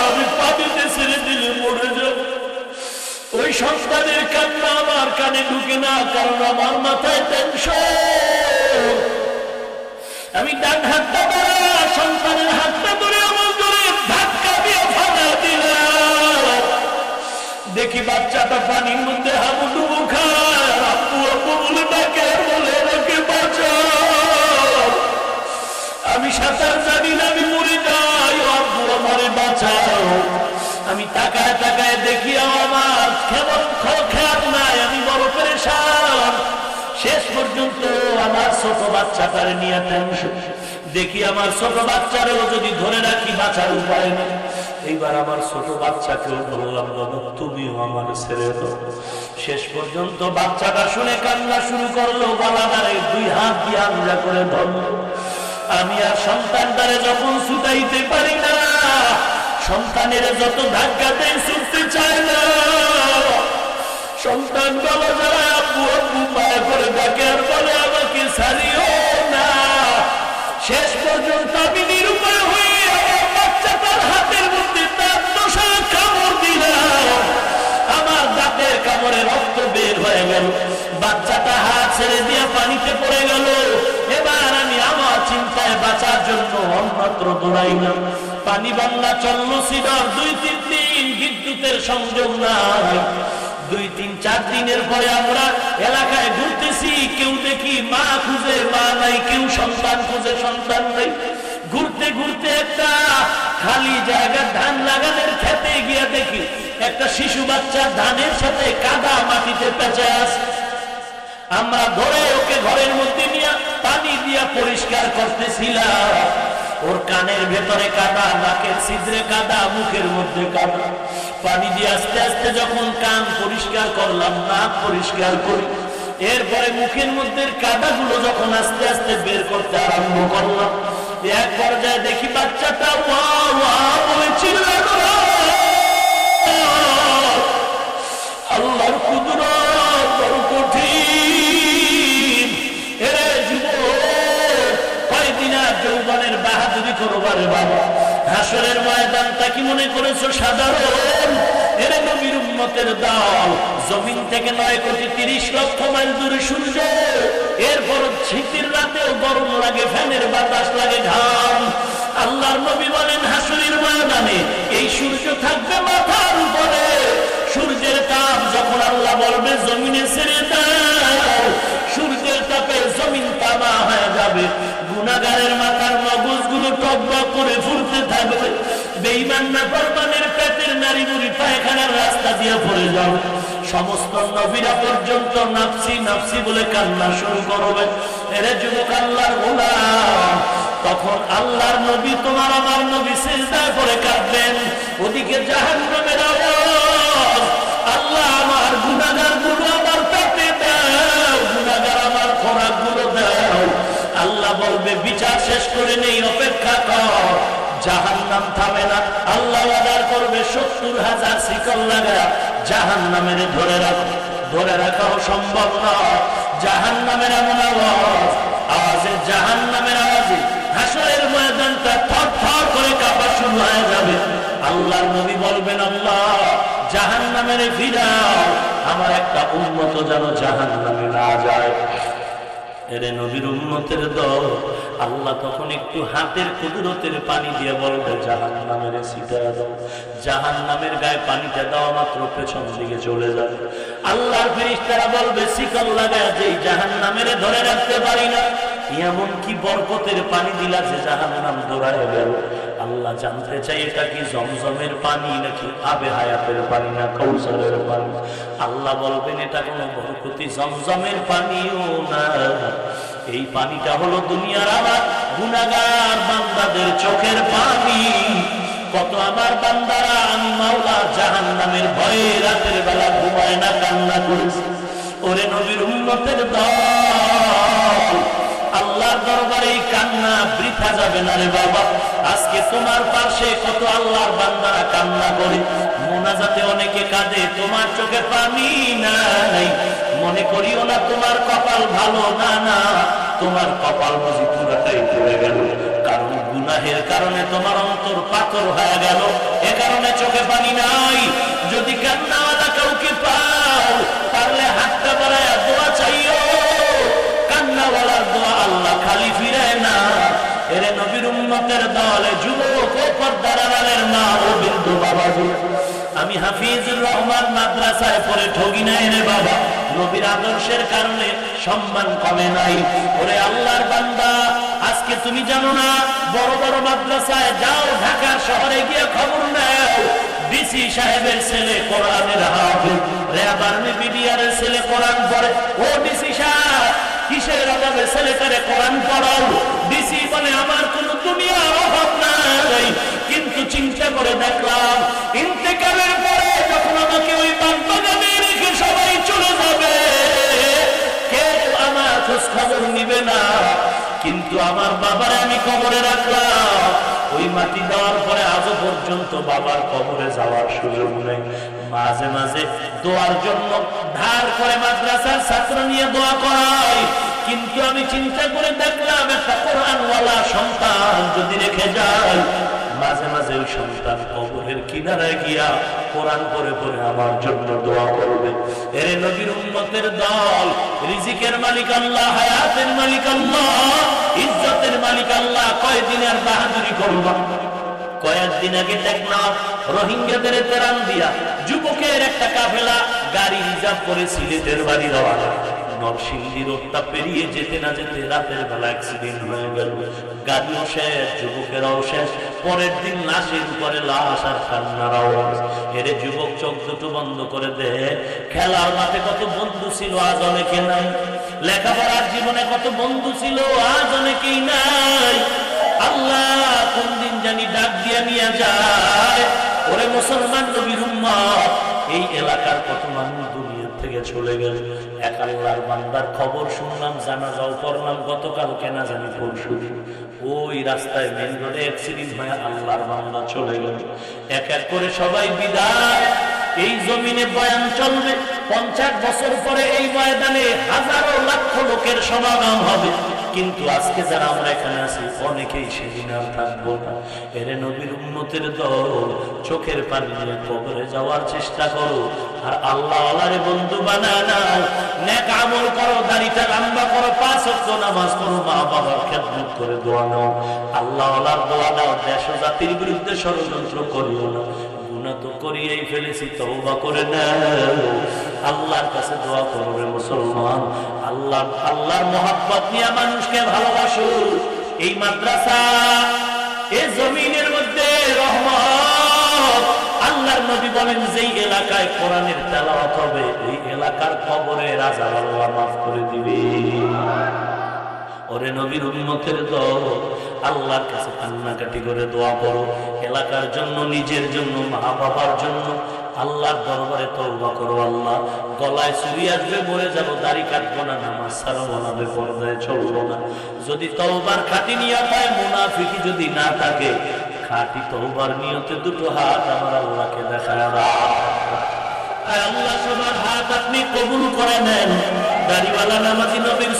আমি পানিতে ছেড়ে দিলে মরে যাব। ওই সন্তানের কান্না আমার কানে ঢুকে না, কারণ আমার মাথায় টেনশন। আমি ডান হাতটা ধরে সন্তানের হাতটা ধরে আমার ধরে ধাক্কা দিয়ে ফালা দিলাম। দেখি বাচ্চাটা পানির মধ্যে হাবুডুবু খায়, আপু আপু বলে ডাকে, বলে আমাকে বাঁচাও। আমি সাঁতার জানি না, আমি মরে যাই, আপু আমারে বাঁচাও। আমি তাকায় তাকায় দেখি আমার কেমন খেয়াল নাই, আমি বড় পেরেশান। শেষ পর্যন্ত আমার ছোট বাচ্চাটারে নিয়ে টেনশন। দেখি আমার ছোট বাচ্চারেও যদি ধরে রাখি বাঁচার উপায় নেই। এইবার আমার ছোট বাচ্চাকেও বললাম, বাবা তুমিও আমার ছেড়ে দাও। শেষ পর্যন্ত বাচ্চাটা শুনে কান্না শুরু করলো, গলাটারে দুই হাত দিয়ে আঞ্জা করে ধরলো। আমি আর সন্তানটারে যখন ছুটাইতে পারি না, সন্তানের যত ধাক্কা দেয় ছুটতে চায় না। সন্তান গলা যারা আব্বু আব্বু পায়ে করে ডাকে আর বলে, আমাকে ছাড়িও না। শেষ পর্যন্ত আমি নিরুপায় হয়ে আমার বাচ্চাটার হাতের মধ্যে তার দোষা কামড় দিলাম। আমার দাঁতের কামড়ে রক্ত বের হয়ে গেল, বাচ্চাটা হাত ছেড়ে দিয়ে পানিতে পড়ে গেল। এবার আমি আমার চিন্তায় বাঁচার জন্য অন্যত্র দৌড়াইলাম। পানি বাংলা চললো সিডর 2-3 দিন, বিদ্যুতের সংযোগ নাই। 2-3-4 দিনের পরে আমরা এলাকায় ঘুরতেছি, কেউ দেখি মা খুঁজে মা নাই, কেউ সন্তান খুঁজে সন্তান নাই। ঘুরতে ঘুরতে একটা খালি জায়গা ধান লাগানোর খেতে গিয়ে দেখি একটা শিশু বাচ্চা ধানের সাথে কাদা মাটিতে পেঁচে আছে। আমরা ধরে ওকে ঘরের মধ্যে নিয়ে পানি দিয়া পরিষ্কার করতেছিলাম। ওর কানের ভেতরে কাদা, নাকের ছিদ্রে কাদা, মুখের মধ্যে কাদা। পানি দিয়ে আস্তে আস্তে যখন কান পরিষ্কার করলাম, নাক পরিষ্কার করি, এরপরে মুখের মধ্যে কাদাগুলো যখন আস্তে আস্তে বের করতে আরম্ভ করলাম, এক পর্যায়ে দেখি বাচ্চাটা ওয়া ওয়া বলে চিল্লানো। আল্লাহর কুদরত বড় কঠিন। এরে যুবক, কয়দিন আর যৌবনের বাহাদুরি করবারে বাবা। হাসরের ময়দানটা কি মনে করেছো সাধারণ? এরে নবীর উম্মতের দল, জমিন থেকে 9,30,00,000 মাইল দূরে সূর্য, এরপর শীতের রাতেও গরম লাগে, ফ্যানের বাতাস লাগে, ঘাম। আল্লাহর নবী বলেন হাসরের ময়দানে এই সূর্য থাকবে মাথার উপরে। সূর্যের তাপ যখন আল্লাহ বলবে জমিনে ছেড়ে দাও, সূর্যের তাপে জমিন তামা হয়ে যাবে। গুনাহগারের মাথার মগজগুলো টকবক করে ফুলতে থাকবে। বেঈমান নাফরমানের পেটের নাড়ি বুড়ি পায়খানার রাস্তা দিয়ে পড়ে যাবে। সমস্ত নবীরা পর্যন্ত নাফসি নাফসি বলে কান্না শুরু করবে। এরে যুবক আল্লাহর গোলাম, তখন আল্লাহর নবী, তোমার আমার নবী সিজদায় পড়ে কাঁদবেন। ওদিকে জাহান্নামের আওয়াজ, আল্লাহ আমার গুনাহগারগুলো আমার পেটে দাও, গুনাহগার আমার খোরাকগুলো দাও। আল্লাহ বলবে বিচার শেষ করে নেই, অপেক্ষা কর। জাহান্নাম থামে না। আল্লাহ ওয়াদা করবে 70,000 শিকল লাগা জাহান্নামের ধরে রাখো। ধরে রাখাও সম্ভব নয়। জাহান্নামের এমন আওয়াজ, আওয়াজে জাহান্নামের আওয়াজে হাসরের ময়দানটা থরথর করে কাঁপা শুরু হয়ে যাবে। আল্লাহর নবী বলবেন, আল্লাহ জাহান্নামের ফিরাও, আমার একটা উম্মত যেন জাহান্নামে না যায়। এরে নবীর উম্মতের দল, আল্লাহ তখন একটু হাতের কুদরতের পানি দিয়ে বলবে জাহান্নামের ছিটায়া দাও। জাহান্নামের গায়ে পানিটা দেওয়া মাত্র পেছন দিকে চলে যাবে। আল্লাহর ফেরেশতারা বলবে শিকল লাগায় যে জাহান্নামের ধরে রাখতে পারি না, এমন কি বরকতের পানি দিলা যে জাহান্নাম দৌড়ায় গেল। আল্লাহ জানতে চাই এটা কি জমজমের পানি নাকি আবে হায়াতের পানি না কৌশলের পানি। আল্লাহ বলবেন এটা কোনো বরকতি জমজমের পানিও না, এই পানিটা হলো দুনিয়ার আমার গুনাহগার বান্দাদের চোখের পানি। কত আমার বান্দারা আমি মাওলা জাহান্নামের ভয়ে রাতের বেলা ঘুমায় না, কান্না করেছে। ওরে নবীর উম্মতের দল, আল্লাহর দরবারে এই কান্না বৃথা যাবে না রে বাবা। আজকে তোমার পাশে কত আল্লাহর বান্দারা কান্না করে, মোনাজাতে অনেকে কাঁদে, তোমার চোখে পানি নাই। মনে করিও না তোমার কপাল ভালো, না না, তোমার কপাল বুঝি পুরাটাই পড়ে গেল। কারণ গুনাহের কারণে তোমার অন্তর পাথর হয়ে গেল, এ কারণে চোখে পানি নাই। যদি কান্নাওয়ালা কাউকে পাও, তাহলে হাতটা বাড়ায় দোয়া চাইও। কান্নাওয়ালার দোয়া আল্লাহ খালি ফিরায় না। এরে নবীর উম্মতের দলে যুবক ও পর্দার আড়ালের মা ও বিন্দু বাবা, আমি হাফিজুর রহমান মাদ্রাসায় পড়ে ঠগি নাই রে বাবা। নবীর আদর্শের কারণে সম্মান কমে নাই। ওরে আল্লাহর বান্দা, আজকে তুমি জানো না, বড় বড় মাদ্রাসায় যাও, ঢাকা শহরে গিয়ে খবর নাও, ডিসি সাহেবের ছেলে কোরআনের হাফেজ, র্যাব আর্মি বিডিআরের ছেলে কোরআন পড়ে। ও ডিসি সাহেব, কিসের অভাবে ছেলেটারে কোরআন পড়াও? ডিসি বলে আমার কোনো দুনিয়ার অভাব নাই, কিন্তু চিন্তা করে দেখলাম ইন্তেকালের পরে যখন আমাকে ওই বাগানে রেখে সবাই চলে যাবে, কেউ আমার খোঁজ খবর নিবে না। কিন্তু আমার বাবারে আমি কবরে রাখলাম, ওই মাটি দেওয়ার পরে আজও পর্যন্ত বাবার কবরে যাওয়ার সুযোগ নেই। মাঝে মাঝে দোয়ার জন্য ধার করে মাদ্রাসার ছাত্র নিয়ে দোয়া করাই, কিন্তু আমি চিন্তা করে দেখলাম একটা কোরআনওয়ালা সন্তান যদি রেখে যায়, মাঝে মাঝে ওই সন্তান কবরের কিনারায় গিয়া কোরআন পড়ে পড়ে আমার জন্য দোয়া করবে। এর নবীর উম্মতের দল, রিজিকের মালিক আল্লাহ, হায়াতের মালিক আল্লাহ, ইজ্জতের মালিক আল্লাহ। কয়দিনের বাহাদুরি করবা? কয়েকদিন আগে দেখলাম রোহিঙ্গাদের তেরান দিয়া যুবকের একটা কাফেলা গাড়ি রিজার্ভ করে সিলেটের বাড়ি রওনা। নরসিংদী রোডটা পেরিয়ে যেতে না যেতে রাতের বেলা অ্যাক্সিডেন্ট হয়ে গেল। গাড়িও শেষ, যুবকেরাও শেষ, পরের দিন লাশের উপরে লাশ আর কান্নার আওয়াজ। এরে যুবক, চোখ দুটো বন্ধ করে দে। খেলার মাঠে কত বন্ধু ছিল, আজ অনেকে নাই। লেখাপড়ার জীবনে কত বন্ধু ছিল, আজ অনেকেই নাই। আল্লাহ কোন দিন জানি ডাক দিয়া নিয়ে যায়। ওরে মুসলমান নবীর উম্মত, এই এলাকার কত মানুষ দুনিয়া থেকে চলে গেল। এক আল্লাহর বান্দার খবর শুনলাম, জানাজাও পড়লাম গতকাল, কেনা জানি পরশু। ওই রাস্তায় মেন রোডে অ্যাক্সিডেন্ট হয়ে আল্লাহর বান্দা চলে গেল। এক এক করে সবাই বিদায়। এই জমিনে বয়ান চলবে, 50 বছর পরে এই ময়দানে হাজারো লক্ষ লোকের সমাগম হবে। কিন্তু আজকে যারা আমরা এখানে আছি, অনেকেই সেদিন আর থাকবো না। এরে নবীর উম্মতের দল, চোখের পানি নিয়ে কবরে যাওয়ার চেষ্টা করো। আর আল্লাহ আল্লাহরে বন্ধু বানায় নাও। নেক আমল করো, দাড়িটা লম্বা করো, 5 ওয়াক্ত নামাজ পড়ো, মা বাবার খেদমত করে দোয়া নাও। আল্লাহ আল্লাহর দোয়া নাও। দেশ ও জাতির বিরুদ্ধে ষড়যন্ত্র করিও না। গুনাহ তো করিয়েই ফেলেছি, তওবা করে নাও। আল্লাহর কাছে দোয়া করো রে মুসলমান। আল্লাহর মহব্বত নিয়ে মানুষকে ভালোবাসো। এই মাদ্রাসা, এই জমিনের মধ্যে রহমত। আল্লাহর নবী বলেন, যেই এলাকায় কোরআনের তেলাওয়াত হবে, ওই এলাকার কবরের আযাব আল্লাহ মাফ করে দিবে। ওরে নবীর উম্মতের দল, আল্লাহর কাছে কান্নাকাটি করে দোয়া করো। এলাকার জন্য, নিজের জন্য, মা বাবার জন্য। আল্লাহর দরবারে তওবা করো। আল্লাহ, গলায় চুরি আসবে, মরে যাবো, দাড়ি কাটবো না, নামাজ ছাড়বো না, বেপরদায় চলবো না। যদি তওবার খাঁটি নিয়ত হয়, মুনাফিকি যদি না থাকে, খাঁটি তওবার নিয়তে দুটো হাত আমার আল্লাহকে দেখায় দাও। আল্লাহ সবার হাত আপনি কবুল করে নেন। দাড়িওয়ালা নামাজি নবীর